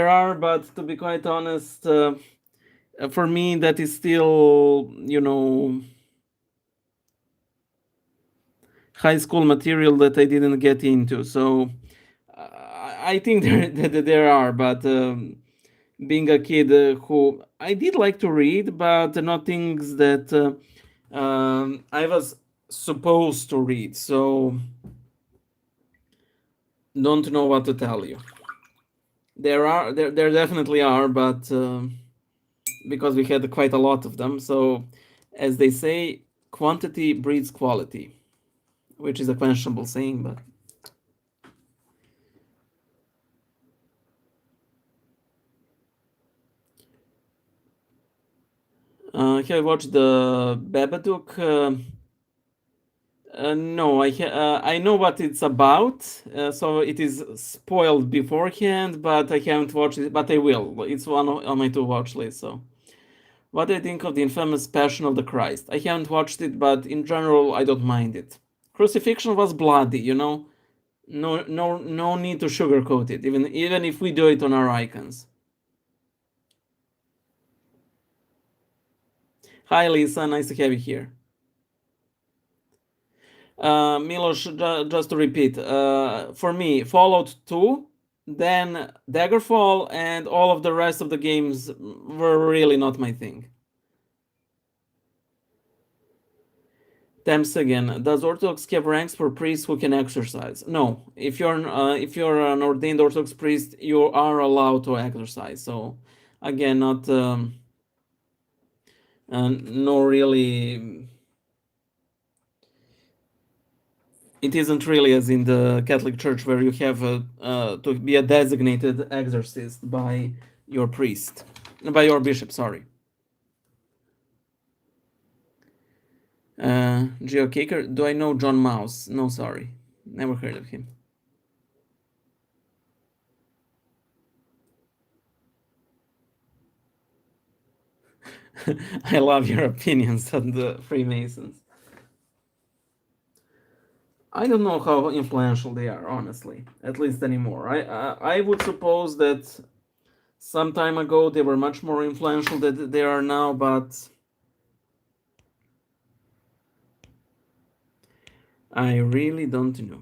S1: are, but to be quite honest, for me, that is still, high school material that I didn't get into. So I think there are, but being a kid who I did like to read, but not things that I was supposed to read. So don't know what to tell you. There definitely are, but because we had quite a lot of them. So, as they say, quantity breeds quality, which is a questionable saying, but. Have you watched the Babadook? No, I know what it's about, so it is spoiled beforehand, but I haven't watched it, but I will. It's one on my to-watch list, so. What do you think of the infamous Passion of the Christ? I haven't watched it, but in general, I don't mind it. Crucifixion was bloody, you know? No need to sugarcoat it, even if we do it on our icons. Hi, Lisa, nice to have you here. Milos, just to repeat, for me, Fallout 2, then Daggerfall, and all of the rest of the games were really not my thing. Thames again, does Orthodox have ranks for priests who can exercise? No. If you're an ordained Orthodox priest, you are allowed to exercise. So, again, not no really. It isn't really as in the Catholic Church where you have to be a designated exorcist by your priest, by your bishop. Sorry. Geocaker, do I know John Mouse? No, sorry, never heard of him. I love your opinions on the Freemasons. I don't know how influential they are, honestly, at least anymore. I would suppose that some time ago they were much more influential than they are now, but I really don't know.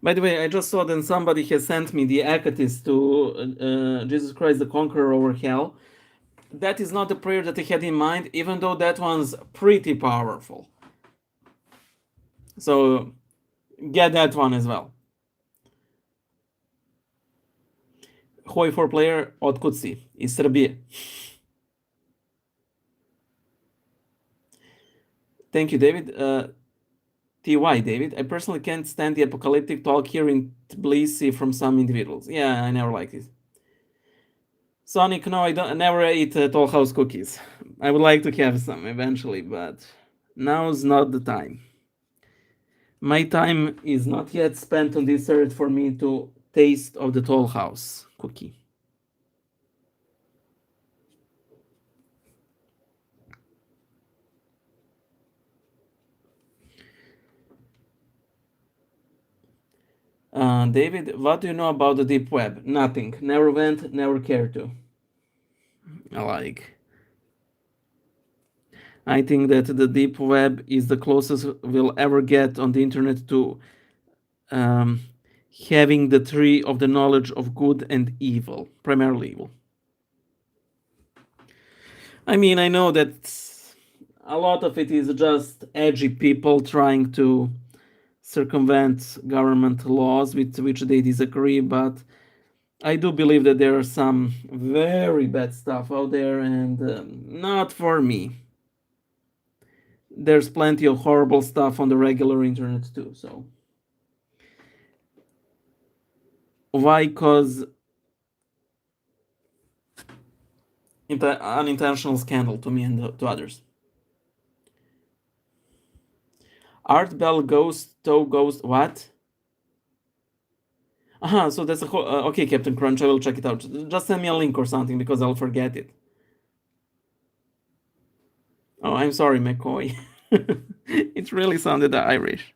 S1: By the way, I just saw that somebody has sent me the Acatis to Jesus Christ the Conqueror over Hell. That is not the prayer that I had in mind, even though that one's pretty powerful. So get that one as well. Hoj for player od kud si? Iz Srbije. Thank you, David. TY, David. I personally can't stand the apocalyptic talk here in Tbilisi from some individuals. Yeah, I never liked it. Sonic, no, I never eat Toll House cookies. I would like to have some eventually, but now's not the time. My time is not yet spent on this earth for me to taste of the Toll House cookie. David, what do you know about the deep web? Nothing. Never went, never cared to. I think that the deep web is the closest we'll ever get on the internet to having the tree of the knowledge of good and evil, primarily evil. I mean, I know that a lot of it is just edgy people trying to circumvent government laws with which they disagree, but I do believe that there are some very bad stuff out there, and not for me. There's plenty of horrible stuff on the regular internet too, so. Why cause unintentional scandal to me and to others? Art Bell Ghost, Toe Ghost, what? So that's a whole. Okay, Captain Crunch, I will check it out. Just send me a link or something because I'll forget it. Oh, I'm sorry, McCoy. It really sounded Irish.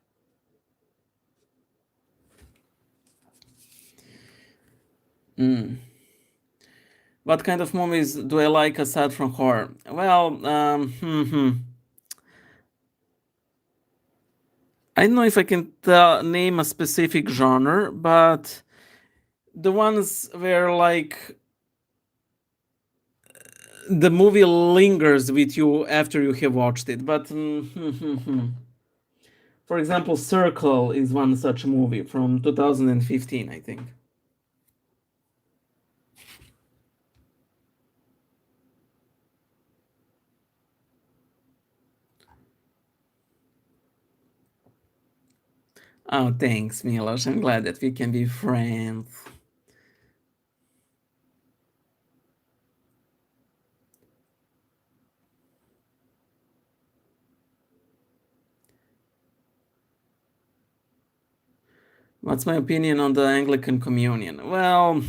S1: What kind of movies do I like aside from horror? Well, I don't know if I can name a specific genre, but the ones where like the movie lingers with you after you have watched it. But for example, Circle is one such movie from 2015, I think. Oh, thanks, Milos. I'm glad that we can be friends. What's my opinion on the Anglican Communion? Well,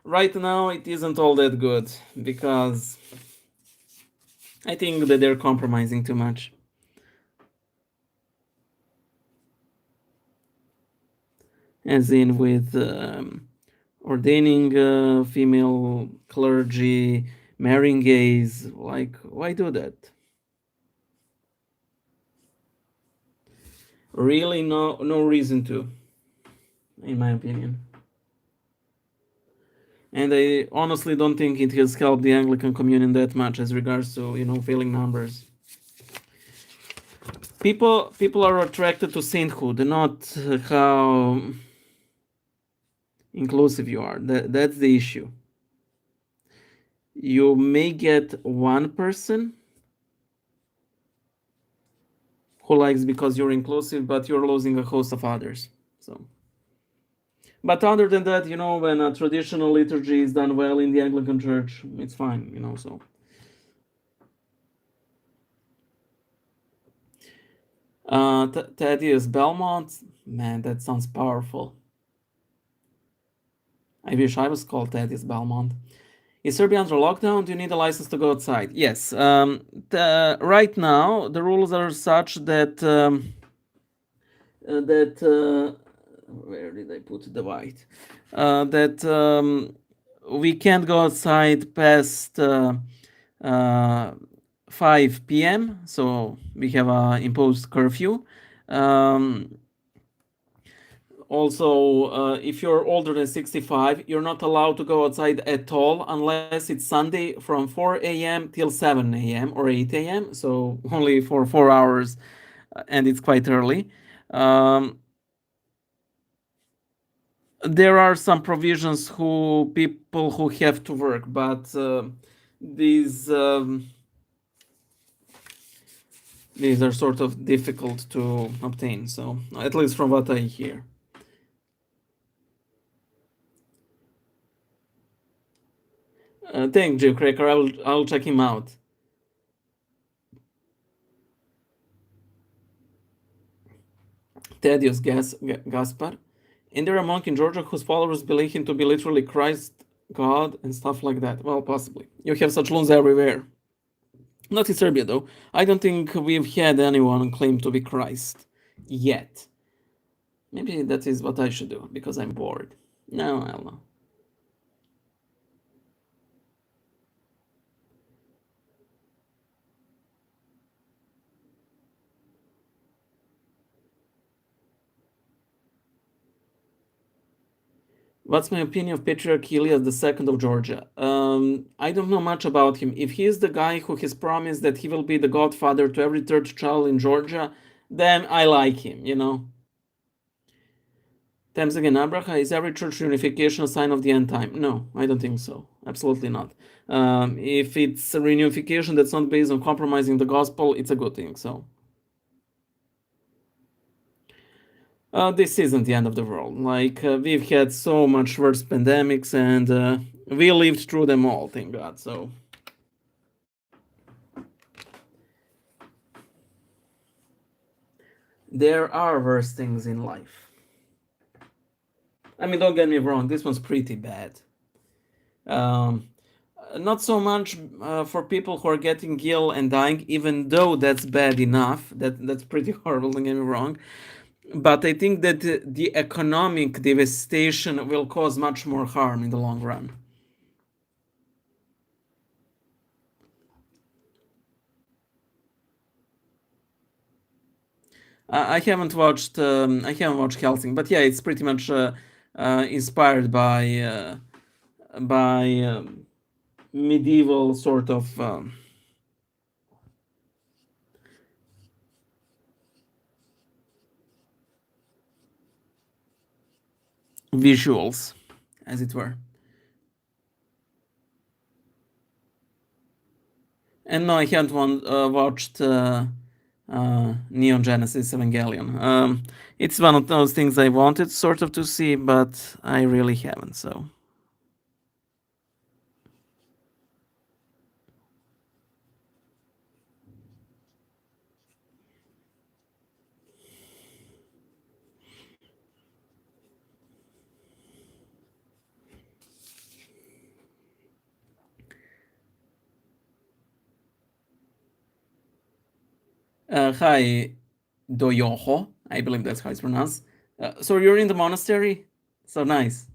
S1: right now it isn't all that good because I think that they're compromising too much. As in with ordaining female clergy, marrying gays. Like, why do that? Really, no reason to, in my opinion. And I honestly don't think it has helped the Anglican Communion that much as regards to failing numbers. People are attracted to sainthood, not how inclusive you are. That's the issue. You may get one person who likes because you're inclusive, but you're losing a host of others. So, but other than that, when a traditional liturgy is done well in the Anglican Church, it's fine. So. Thaddeus Belmont, man, that sounds powerful. I wish I was called Thaddeus Belmont. Is Serbia under lockdown? Do you need a license to go outside? Yes. Right now, the rules are such that where did I put the white? That we can't go outside past 5 p.m. So we have a imposed curfew. Also, if you're older than 65, you're not allowed to go outside at all unless it's Sunday from 4 a.m. till 7 a.m. or 8 a.m. So only for 4 hours, and it's quite early. There are some provisions who people who have to work, but these are sort of difficult to obtain. So at least from what I hear. Thank you, Cracker. I'll check him out. Thaddeus Gaspar. And there are a monk in Georgia whose followers believe him to be literally Christ, God, and stuff like that. Well, possibly. You have such loons everywhere. Not in Serbia, though. I don't think we've had anyone claim to be Christ yet. Maybe that is what I should do because I'm bored. No, I don't know. What's my opinion of Patriarch Elias II of Georgia? I don't know much about him. If he is the guy who has promised that he will be the godfather to every third child in Georgia, then I like him. Times again, Abraha, is every church reunification a sign of the end time? No, I don't think so. Absolutely not. If it's a reunification that's not based on compromising the gospel, it's a good thing. So. This isn't the end of the world. Like, we've had so much worse pandemics, and we lived through them all, thank God. So, there are worse things in life. I mean, don't get me wrong, this one's pretty bad. Not so much for people who are getting ill and dying, even though that's bad enough. That's pretty horrible, don't get me wrong. But I think that the economic devastation will cause much more harm in the long run. I haven't watched Helsing, but yeah, it's pretty much inspired by medieval sort of visuals, as it were. And no, I haven't watched Neon Genesis Evangelion. It's one of those things I wanted sort of to see, but I really haven't. So hi, Doyoho. I believe that's how it's pronounced. So you're in the monastery? So nice.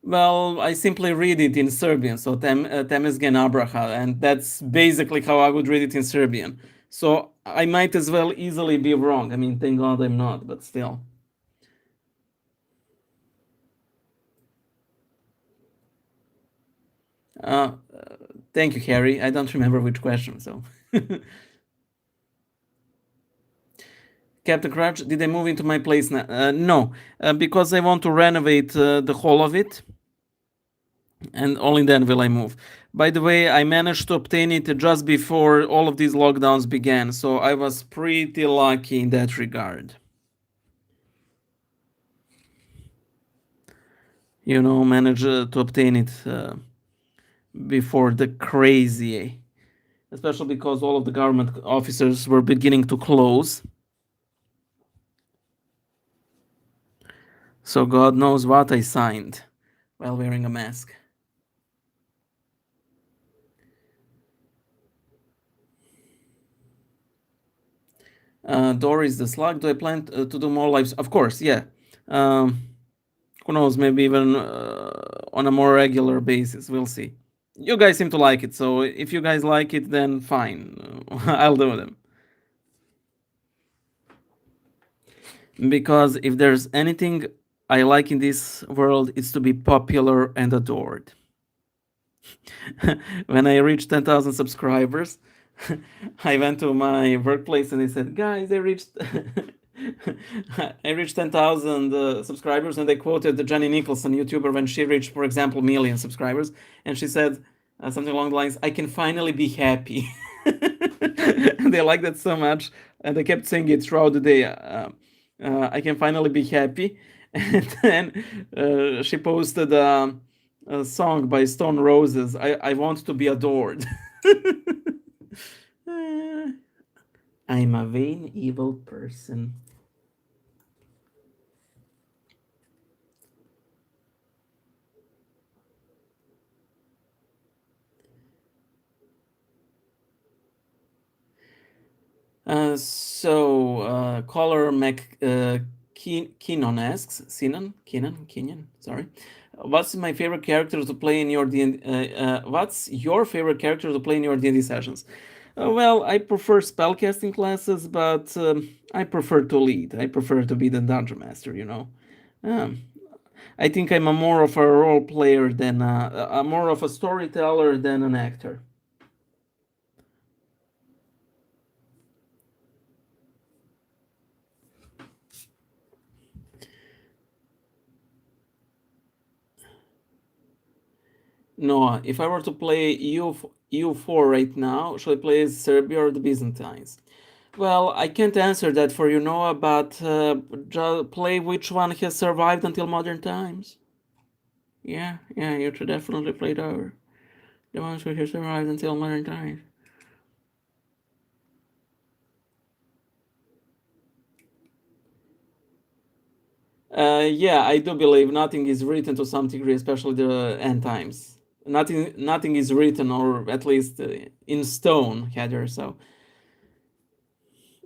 S1: Well, I simply read it in Serbian, so Temesgen Abraha, and that's basically how I would read it in Serbian. So I might as well easily be wrong. I mean, thank God I'm not, but still. Uh, Thank you, Harry. I don't remember which question, so. Captain Crunch, did I move into my place now? No, because I want to renovate the whole of it, and only then will I move. By the way, I managed to obtain it just before all of these lockdowns began, so I was pretty lucky in that regard. Managed to obtain it before the crazy, especially because all of the government officers were beginning to close. So God knows what I signed while wearing a mask. Doris the Slug, do I plan to do more lives? Of course, yeah. Um, who knows, maybe even on a more regular basis. We'll see. You guys seem to like it, so if you guys like it, then fine. I'll do them. Because if there's anything I like in this world, it's to be popular and adored. When I reached 10,000 subscribers, I went to my workplace and they said, "Guys, I reached I reached 10,000 subscribers," and they quoted the Jenny Nicholson YouTuber when she reached, for example, million subscribers, and she said something along the lines, "I can finally be happy." And they liked that so much, and they kept saying it throughout the day. I can finally be happy, and then she posted a song by Stone Roses. I want to be adored. I'm a vain, evil person. Caller Keenan asks, Keenan, sorry. What's my favorite character to play in your D&D? What's your favorite character to play in your D&D sessions? Well, I prefer spellcasting classes, but I prefer to lead. I prefer to be the dungeon master. Um, I think I'm a more of a role player than a more of a storyteller than an actor. Noah, if I were to play EU4 right now, should I play as Serbia or the Byzantines? Well, I can't answer that for you, Noah, but play which one has survived until modern times. Yeah, you should definitely play the ones who have survived until modern times. Yeah, I do believe nothing is written to some degree, especially the end times. Nothing is written, or at least in stone, Heather. So,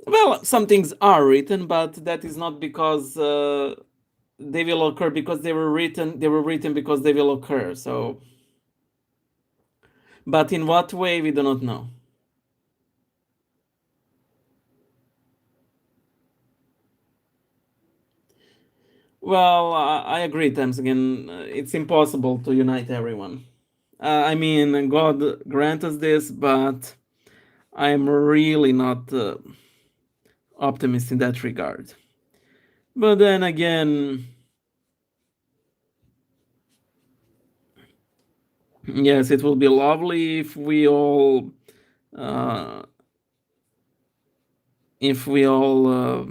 S1: well, some things are written, but that is not because they will occur because they were written. They were written because they will occur. So, but in what way we do not know. Well, I agree, Thames. Again, it's impossible to unite everyone. I mean, God grant us this, but I am really not optimist in that regard. But then again, yes, it will be lovely uh, if we all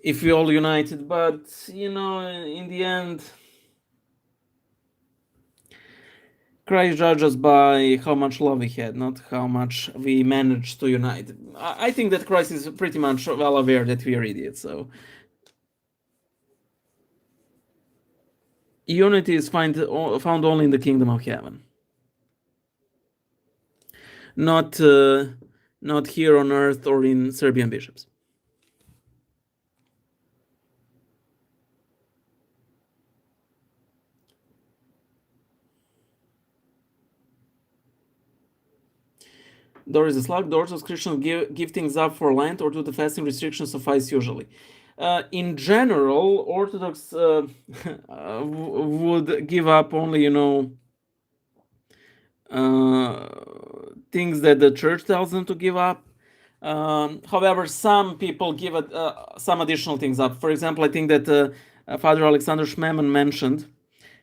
S1: if we all united. But in the end, Christ judges by how much love we had, not how much we managed to unite. I think that Christ is pretty much well aware that we are idiots. So unity is found only in the kingdom of heaven, not not here on earth or in Serbian bishops. Doris is like the Orthodox Christians give things up for Lent, or do the fasting restrictions suffice usually? In general, Orthodox would give up only, uh, things that the church tells them to give up. However, some people give some additional things up. For example, I think that Father Alexander Schmemann mentioned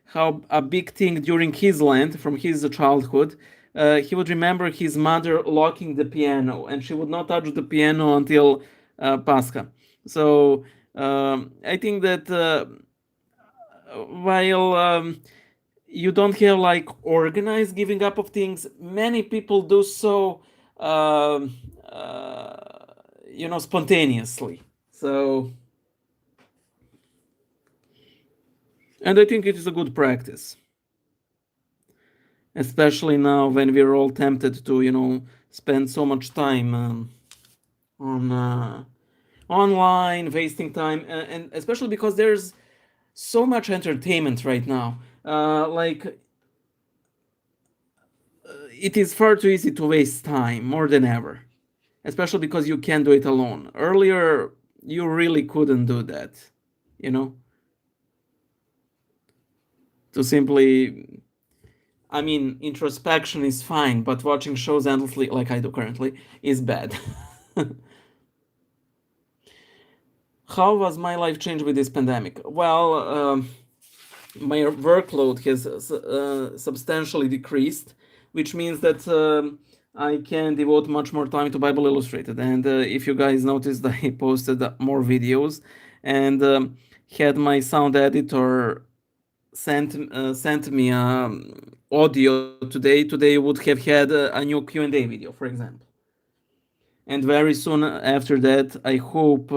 S1: how a big thing during his Lent, from his childhood, he would remember his mother locking the piano, and she would not touch the piano until Pascha. So I think that while you don't have like organized giving up of things, many people do so, um, uh, spontaneously. So, and I think it is a good practice, especially now when we're all tempted to, spend so much time on online, wasting time, and especially because there's so much entertainment right now. Like it is far too easy to waste time more than ever, especially because you can't do it alone. Earlier, you really couldn't do that, you know, to simply. I mean, introspection is fine, but watching shows endlessly, like I do currently, is bad. How was my life changed with this pandemic? Well, my workload has substantially decreased, which means that I can devote much more time to Bible Illustrated. And if you guys noticed, I posted more videos and had my sound editor sent me audio today. Today would have had a new Q&A video, for example. And very soon after that, I hope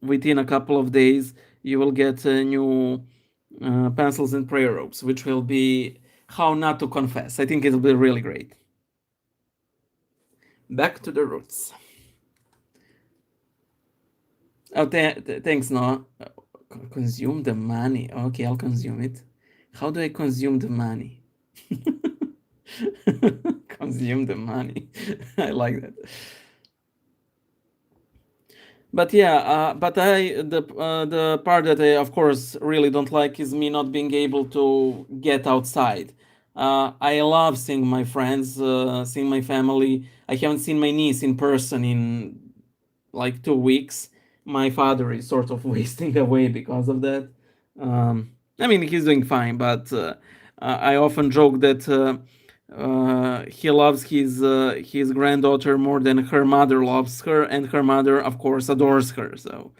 S1: within a couple of days you will get new pencils and prayer ropes, which will be how not to confess. I think it'll be really great. Back to the roots. Oh, thanks, Noah. Consume the money. Okay, I'll consume it. How do I consume the money? Consume the money. I like that. But yeah, but the part that I of course really don't like is me not being able to get outside. I love seeing my friends, seeing my family. I haven't seen my niece in person in like 2 weeks. My father is sort of wasting away because of that. I mean, he's doing fine, but I often joke that he loves his granddaughter more than her mother loves her, and her mother, of course, adores her. So,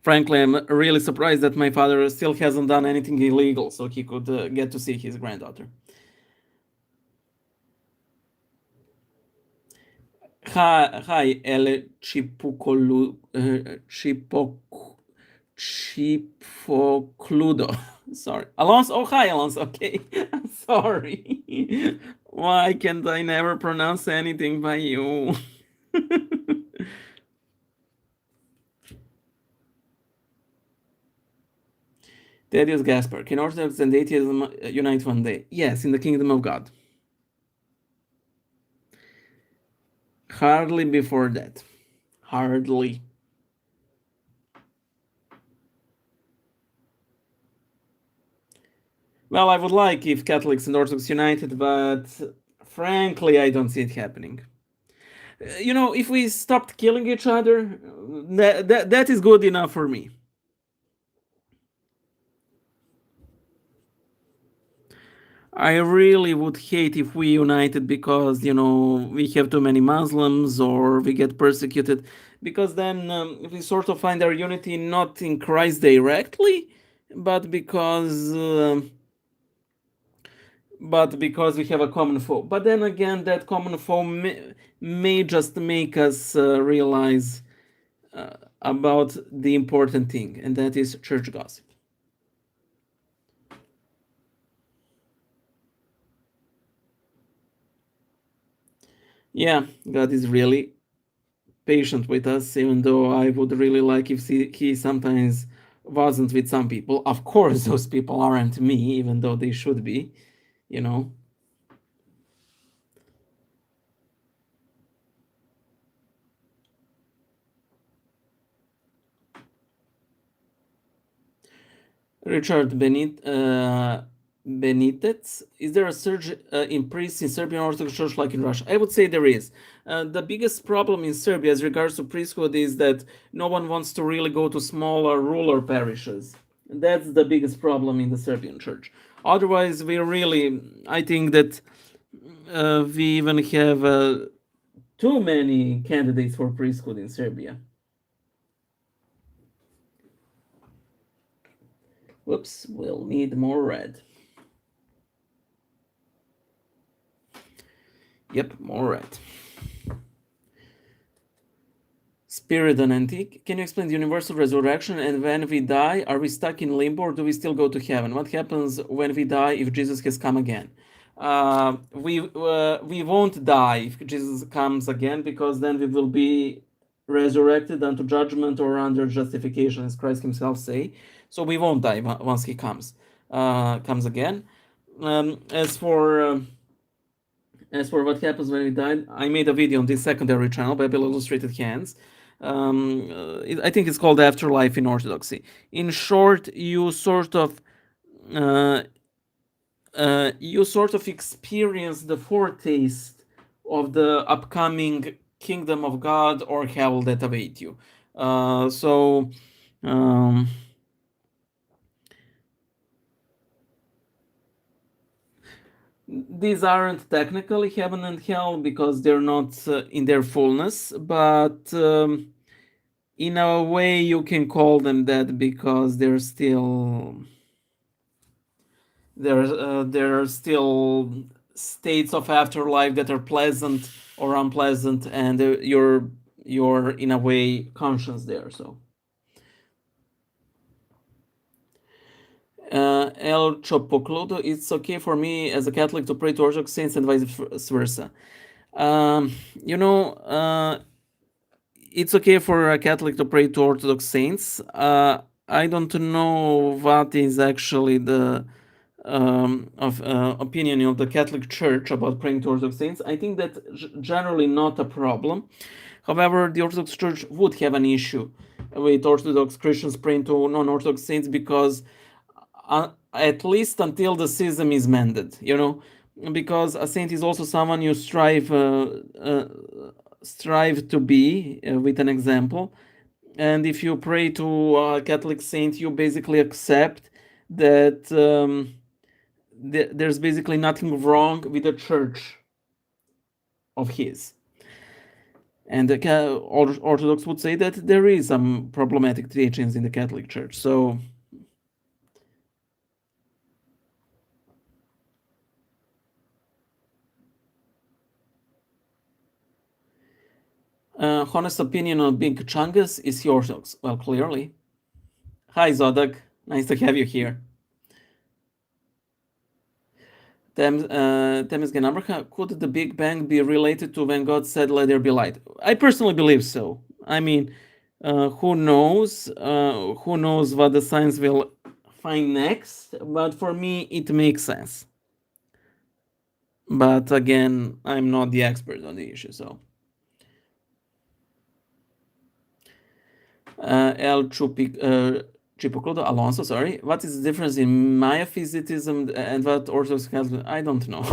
S1: frankly, I'm really surprised that my father still hasn't done anything illegal, so he could get to see his granddaughter. Hi, El Chipoclu, Chipocludo. Sorry. Alonso. Oh, hi, Alonso. Okay. I'm sorry. Why can't I never pronounce anything by you? Thaddeus Gaspar. Can Orthodox and atheism unite one day? Yes, in the kingdom of God. Hardly before that. Hardly. Well, I would like if Catholics and Orthodox united, but frankly, I don't see it happening. If we stopped killing each other, that is good enough for me. I really would hate if we united because, we have too many Muslims or we get persecuted. Because then we sort of find our unity not in Christ directly, but because we have a common foe. But then again, that common foe may just make us realize about the important thing, and that is church gossip. Yeah, God is really patient with us, even though I would really like if he sometimes wasn't with some people. Of course, those people aren't me, even though they should be, you know. Richard Benitez, is there a surge in priests in Serbian Orthodox Church like in Russia? I would say there is. The biggest problem in Serbia as regards to priesthood is that no one wants to really go to smaller rural parishes. That's the biggest problem in the Serbian church. Otherwise, I think that we even have too many candidates for priesthood in Serbia. Whoops, we'll need more red. Yep, more red. Spirit and antique. Can you explain the universal resurrection? And when we die, are we stuck in limbo or do we still go to heaven? What happens when we die if Jesus has come again? We won't die if Jesus comes again, because then we will be resurrected unto judgment or under justification, as Christ Himself say. So we won't die once He comes again. As for what happens when we die, I made a video on this secondary channel, Bible Illustrated Hands. I think it's called Afterlife in Orthodoxy. In short, you sort of experience the foretaste of the upcoming kingdom of God or hell that await you. These aren't technically heaven and hell because they're not in their fullness, but in a way you can call them that because there are still states of afterlife that are pleasant or unpleasant, and you're in a way conscious there. So El Chopocludo, it's okay for me as a Catholic to pray to Orthodox saints and vice versa. Um, you know, it's okay for a Catholic to pray to Orthodox saints. I don't know what is actually the opinion of the Catholic Church about praying to Orthodox saints. I think that generally not a problem. However, the Orthodox Church would have an issue with Orthodox Christians praying to non-Orthodox saints because at least until the schism is mended, because a saint is also someone you strive to be with an example. And if you pray to a Catholic saint, you basically accept that there's basically nothing wrong with the church of his. And the Orthodox would say that there is some problematic teachings in the Catholic Church. So honest opinion on Big Chungus is the Orthodox. Well, clearly. Hi, Zodak. Nice to have you here. Temes Genambrcha, could the Big Bang be related to when God said, "Let there be light"? I personally believe so. I mean, who knows? Who knows what the science will find next? But for me, it makes sense. But again, I'm not the expert on the issue, so. El Chipocludo, Alonso, sorry. What is the difference in Maya physitism and what Orthodox Catholic? I don't know.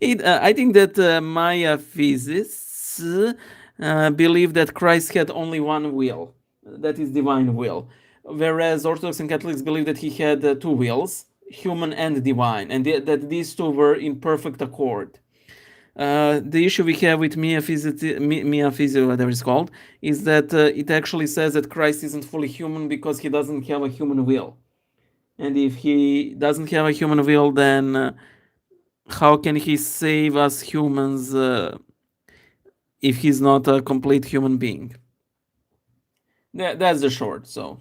S1: I think that Maya physicists believe that Christ had only one will, that is divine will, whereas Orthodox and Catholics believe that he had two wills, human and divine, and that these two were in perfect accord. The issue we have with Mia Physio, whatever it's called, is that it actually says that Christ isn't fully human because he doesn't have a human will. And if he doesn't have a human will, then how can he save us humans if he's not a complete human being? That's the short, so.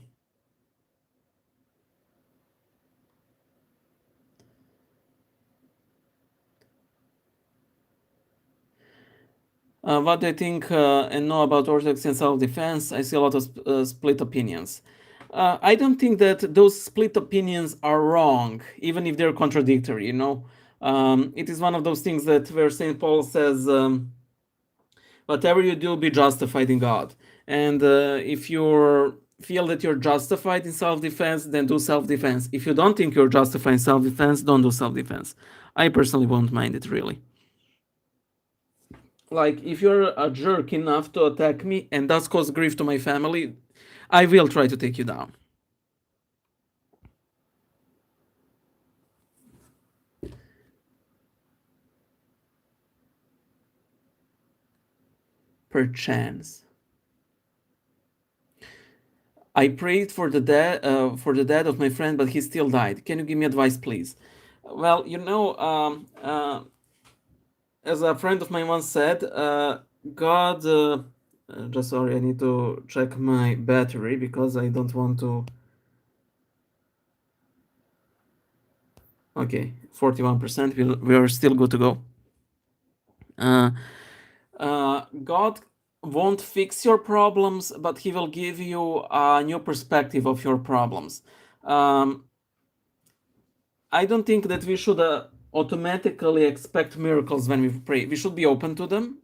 S1: What do I think and know about Orthodox and self-defense? I see a lot of split opinions. I don't think that those split opinions are wrong, even if they're contradictory. It is one of those things that where Saint Paul says, "Whatever you do, be justified in God." And if you feel that you're justified in self-defense, then do self-defense. If you don't think you're justified in self-defense, don't do self-defense. I personally won't mind it really. Like, if you're a jerk enough to attack me and thus cause grief to my family, I will try to take you down. Perchance. I prayed for the death of my friend, but he still died. Can you give me advice, please? Well, as a friend of mine once said, God. Just sorry, I need to check my battery because I don't want to. Okay, 41%. We're still good to go. God won't fix your problems, but He will give you a new perspective of your problems. I don't think that we should automatically expect miracles when we pray. We should be open to them,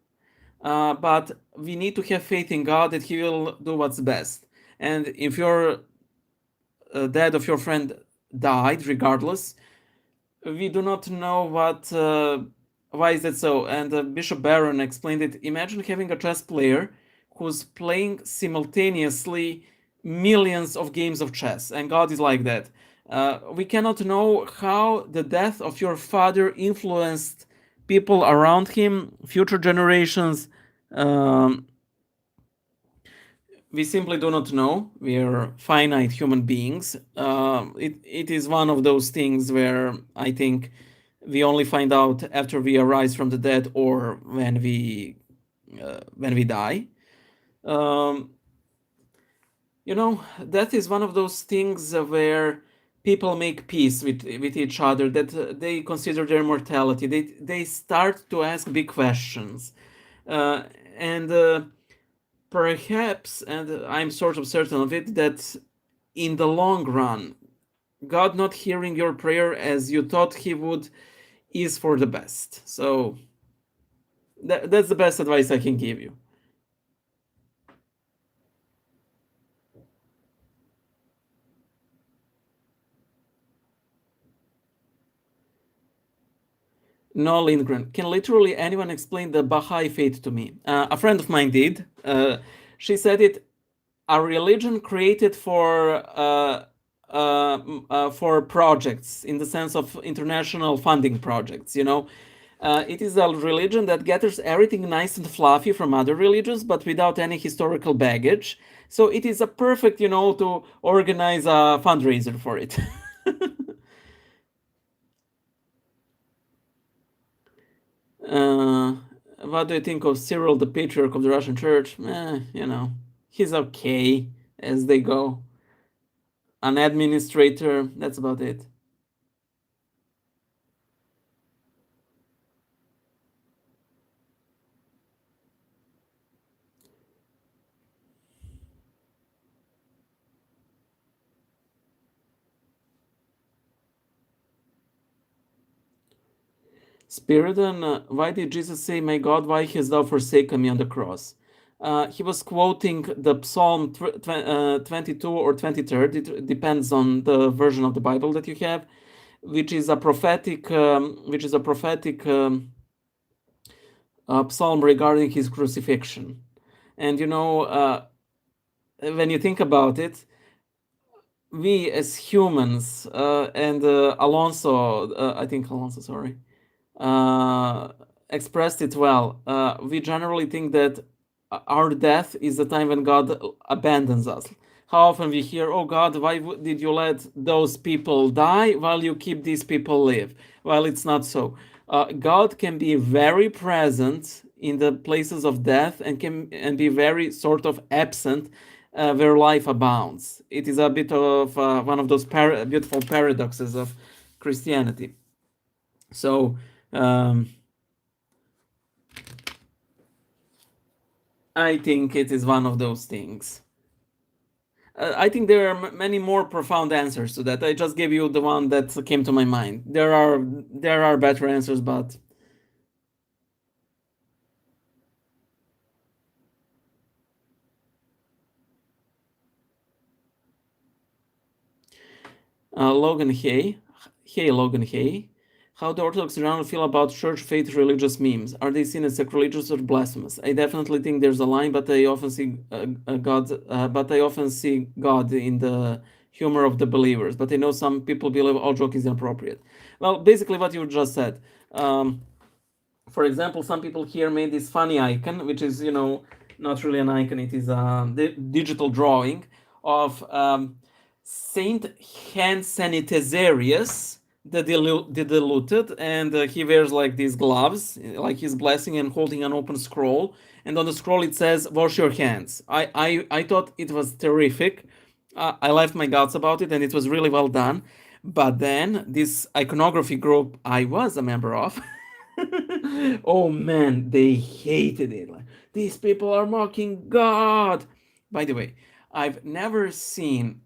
S1: but we need to have faith in God that He will do what's best. And if your dad of your friend died, regardless, we do not know why is that so. And Bishop Barron explained it. Imagine having a chess player who's playing simultaneously millions of games of chess, and God is like that. We cannot know how the death of your father influenced people around him, future generations. Um, we simply do not know. We are finite human beings. It is one of those things where I think we only find out after we arise from the dead or when we die. Um, Death is one of those things where people make peace with each other, that they consider their mortality. They start to ask big questions, and perhaps, and I'm sort of certain of it, that in the long run, God not hearing your prayer as you thought He would is for the best. So that's the best advice I can give you. No, Lindgren. Can literally anyone explain the Baha'i faith to me? A friend of mine did. She said it a religion created for projects in the sense of international funding projects. It is a religion that gathers everything nice and fluffy from other religions, but without any historical baggage. So it is a perfect, to organize a fundraiser for it. Uh, what do you think of Cyril, the patriarch of the Russian Church? He's okay as they go. An administrator, that's about it. Spirit, and why did Jesus say, "My God, why hast thou forsaken me" on the cross? He was quoting the Psalm 22 or 23rd. It depends on the version of the Bible that you have, which is a prophetic, psalm regarding his crucifixion. And when you think about it, we as humans, and I think Alonso, sorry, uh, expressed it well. We generally think that our death is the time when God abandons us. How often we hear, "Oh God, why did you let those people die while you keep these people live?" Well, it's not so. God can be very present in the places of death and be very sort of absent where life abounds. It is a bit of one of those beautiful paradoxes of Christianity. So um, I think it is one of those things. I think there are many more profound answers to that. I just gave you the one that came to my mind. There are better answers, but Logan Hay, Logan Hay, how do Orthodox generally feel about church faith religious memes? Are they seen as sacrilegious or blasphemous? I definitely think there's a line, but I often see God in the humor of the believers. But I know some people believe all joke is inappropriate. Well, basically what you just said. For example, some people here made this funny icon, which is, not really an icon, it is a digital drawing of Saint Hans Sanitarius, the diluted, and he wears like these gloves, like he's blessing and holding an open scroll. And on the scroll it says, "Wash your hands." I thought it was terrific. I left my guts about it, and it was really well done. But then this iconography group I was a member of, oh man, they hated it. Like, these people are mocking God. By the way, I've never seen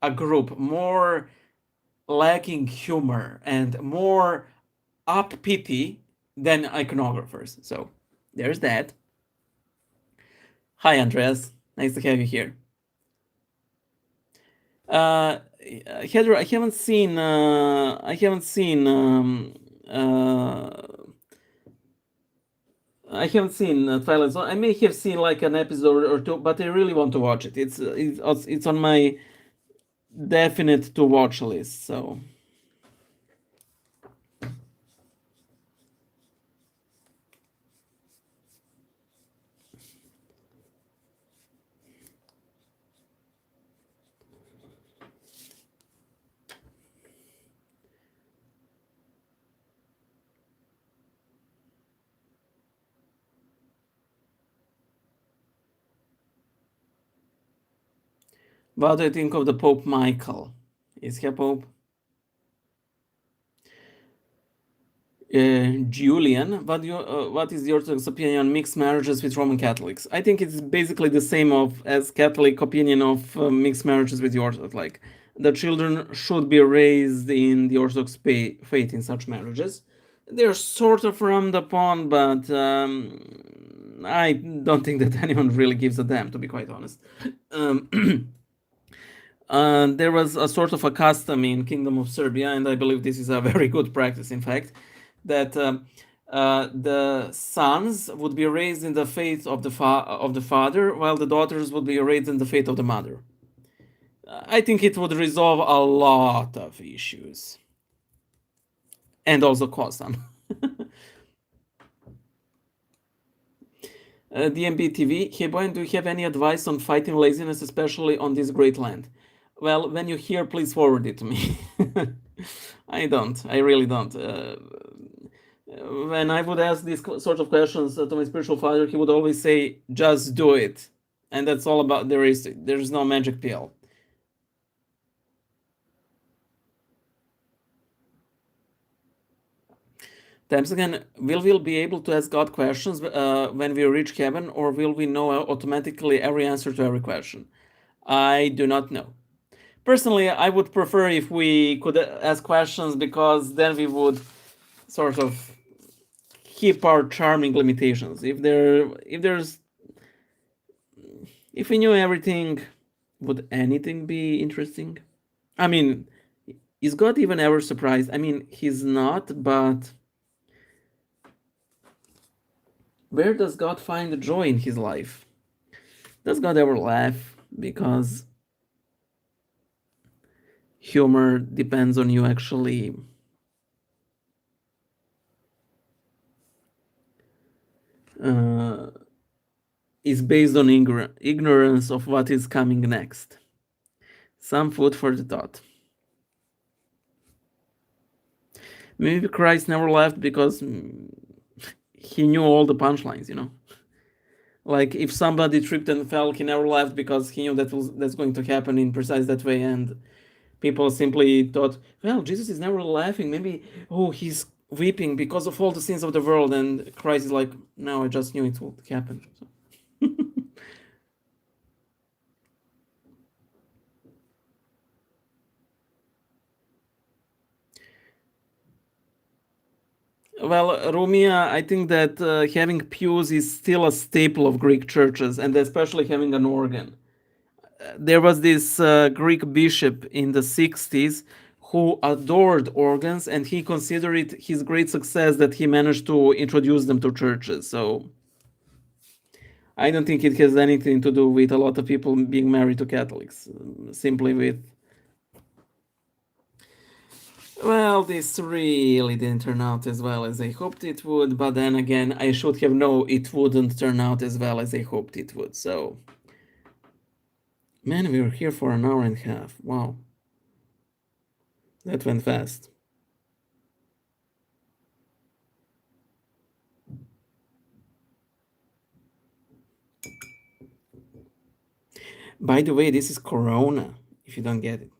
S1: a group more lacking humor and more up pity than iconographers. So there's that. Hi, Andreas. Nice to have you here. Heather, I haven't seen Twilight Zone. I may have seen like an episode or two, but I really want to watch it. It's on my definite to watch list. So, what do you think of the Pope Michael? Is he a pope? Julian, what is the Orthodox opinion on mixed marriages with Roman Catholics? I think it's basically the same as Catholic opinion of mixed marriages with the Orthodox. Like the children should be raised in the Orthodox faith in such marriages. They're sort of frowned upon, but I don't think that anyone really gives a damn, to be quite honest. Um, there was a sort of a custom in Kingdom of Serbia, and I believe this is a very good practice, in fact, that the sons would be raised in the faith of the father, while the daughters would be raised in the faith of the mother. I think it would resolve a lot of issues, and also cause some. DMB TV, hey Brian, do you have any advice on fighting laziness, especially on this great land? Well, when you hear, please forward it to me. I don't. I really don't. When I would ask these sort of questions to my spiritual father, he would always say, "Just do it," and that's all about. There's no magic pill. Times again, will we be able to ask God questions when we reach heaven, or will we know automatically every answer to every question? I do not know. Personally, I would prefer if we could ask questions, because then we would sort of keep our charming limitations. If there's If we knew everything, would anything be interesting? I mean, is God even ever surprised? I mean, he's not, but where does God find the joy in his life? Does God ever laugh? Because humor depends on you actually uh, is based on ignorance of what is coming next. Some food for the thought. Maybe Christ never laughed because he knew all the punchlines, you know. Like if somebody tripped and fell, he never laughed because he knew that's going to happen in precise that way, and people simply thought, well, Jesus is never laughing. Maybe he's weeping because of all the sins of the world, and Christ is like, no, I just knew it would happen. So. Well, Rumia, I think that having pews is still a staple of Greek churches, and especially having an organ. There was this Greek bishop in the 60s who adored organs, and he considered it his great success that he managed to introduce them to churches. So I don't think it has anything to do with a lot of people being married to Catholics. Simply with, well, this really didn't turn out as well as I hoped it would, but then again, I should have known it wouldn't turn out as well as I hoped it would. So, man, we were here for an hour and a half. Wow, that went fast. By the way, this is Corona, if you don't get it.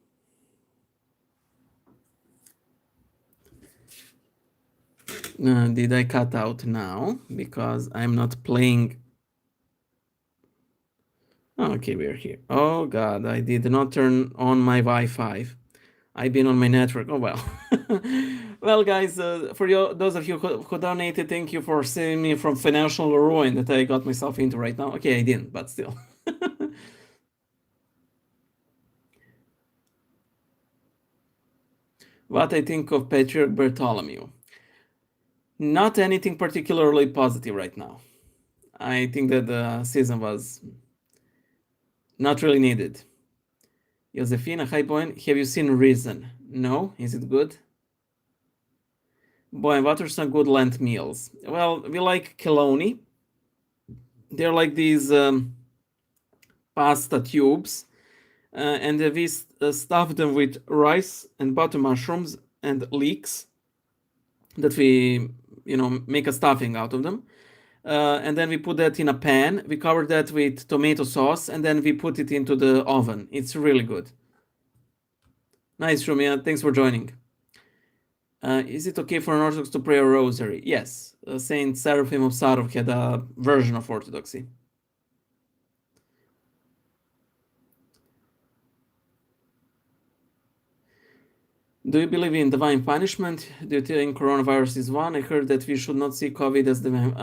S1: Did I cut out now? Because I'm not playing. Oh, okay, we're here. Oh god, I did not turn on my Wi-Fi. I've been on my network. Oh well. Well, guys, for those of you who donated, thank you for saving me from financial ruin that I got myself into right now. Okay, I didn't, but still. What I think of Patriarch Bartholomew. Not anything particularly positive right now. I think that the season was not really needed. Josefina, hi point. Have you seen Reason? No? Is it good? Boy, what are some good Lent meals? Well, we like Keloni. They're like these pasta tubes, and we stuff them with rice and butter mushrooms and leeks that we, make a stuffing out of them. And then we put that in a pan. We cover that with tomato sauce, and then we put it into the oven. It's really good. Nice, Rumia. Thanks for joining. Is it okay for an Orthodox to pray a rosary? Yes. Saint Seraphim of Sarov had a version of Orthodoxy. Do you believe in divine punishment? Do you think coronavirus is one? I heard that we should not see COVID as divine.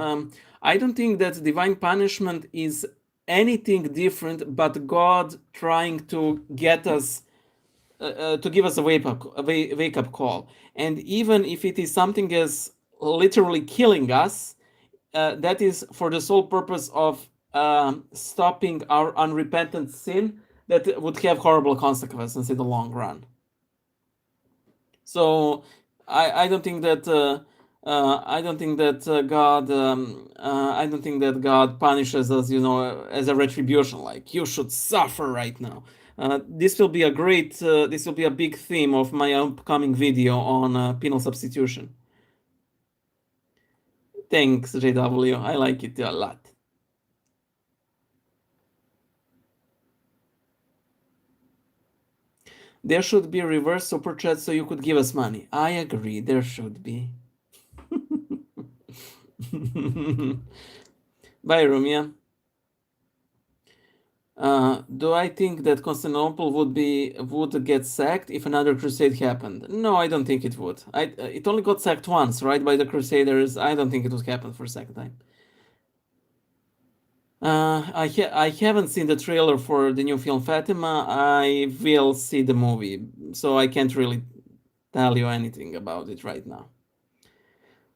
S1: I don't think that divine punishment is anything different but God trying to get us to give us a wake up call. And even if it is something as literally killing us, that is for the sole purpose of stopping our unrepentant sin that would have horrible consequences in the long run. So I don't think that I don't think that God I don't think that God punishes us, as a retribution. Like you should suffer right now. This will be a great. This will be a big theme of my upcoming video on penal substitution. Thanks, JW. I like it a lot. There should be a reverse super chat so you could give us money. I agree. There should be. Bye, Rumia. Do I think that Constantinople would get sacked if another crusade happened? No, I don't think it would. It only got sacked once, right, by the Crusaders. I don't think it would happen for a second time. I haven't seen the trailer for the new film Fatima. I will see the movie, so I can't really tell you anything about it right now.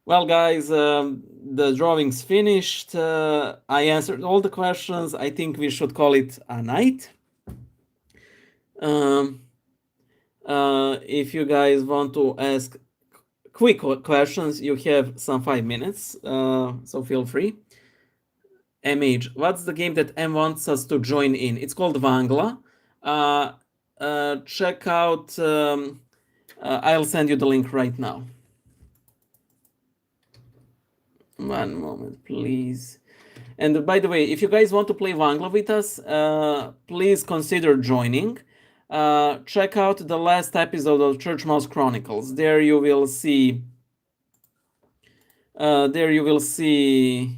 S1: Well, guys, the drawing's finished. I answered all the questions. I think we should call it a night. Um, if you guys want to ask quick questions, you have some 5 minutes, so feel free. MH, what's the game that M wants us to join in? It's called Vangla. Check out, I'll send you the link right now. One moment, please. And by the way, if you guys want to play Vangla with us, please consider joining. Check out the last episode of Church Mouse Chronicles. There you will see. There you will see.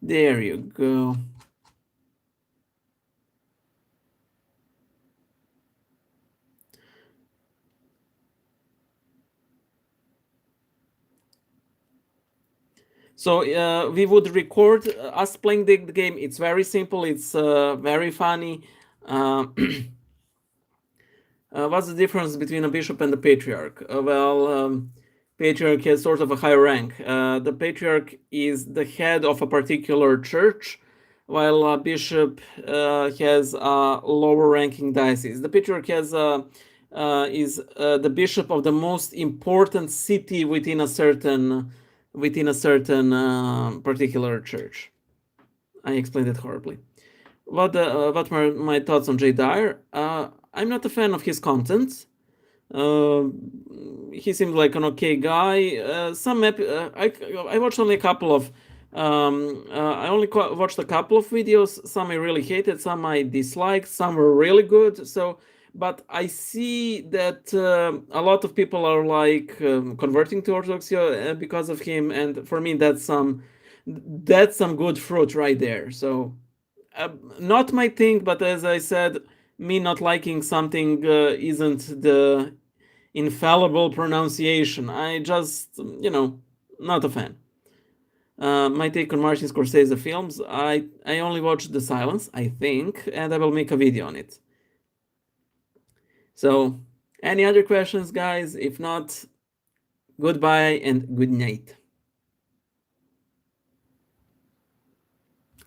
S1: There you go. So we would record us playing the game. It's very simple. It's very funny. Uh, what's the difference between a bishop and a patriarch? Patriarch has sort of a high rank. The patriarch is the head of a particular church, while a bishop has a lower ranking diocese. The patriarch has is the bishop of the most important city within a certain particular church. I explained it horribly. What were my thoughts on Jay Dyer? I'm not a fan of his content. Uh, he seemed like an okay guy. I watched only a couple of. I only watched a couple of videos. Some I really hated, some I disliked, some were really good. So, but I see that a lot of people are like converting to Orthodoxy because of him, and for me, that's some good fruit right there. So, not my thing, but as I said, me not liking something isn't the infallible pronunciation. I just, not a fan. My take on Martin Scorsese films, I only watched The Silence, I think, and I will make a video on it. So, any other questions, guys? If not, goodbye and good night.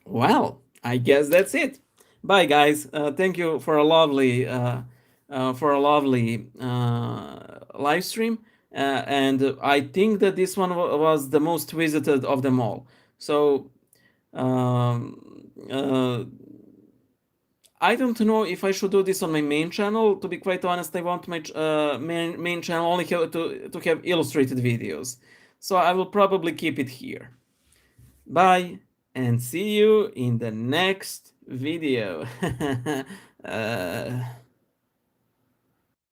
S1: Well, I guess that's it. Bye, guys. Thank you for a lovely live stream. And I think that this one was the most visited of them all. So I don't know if I should do this on my main channel. To be quite honest, I want my main channel only to have illustrated videos. So I will probably keep it here. Bye, and see you in the next video.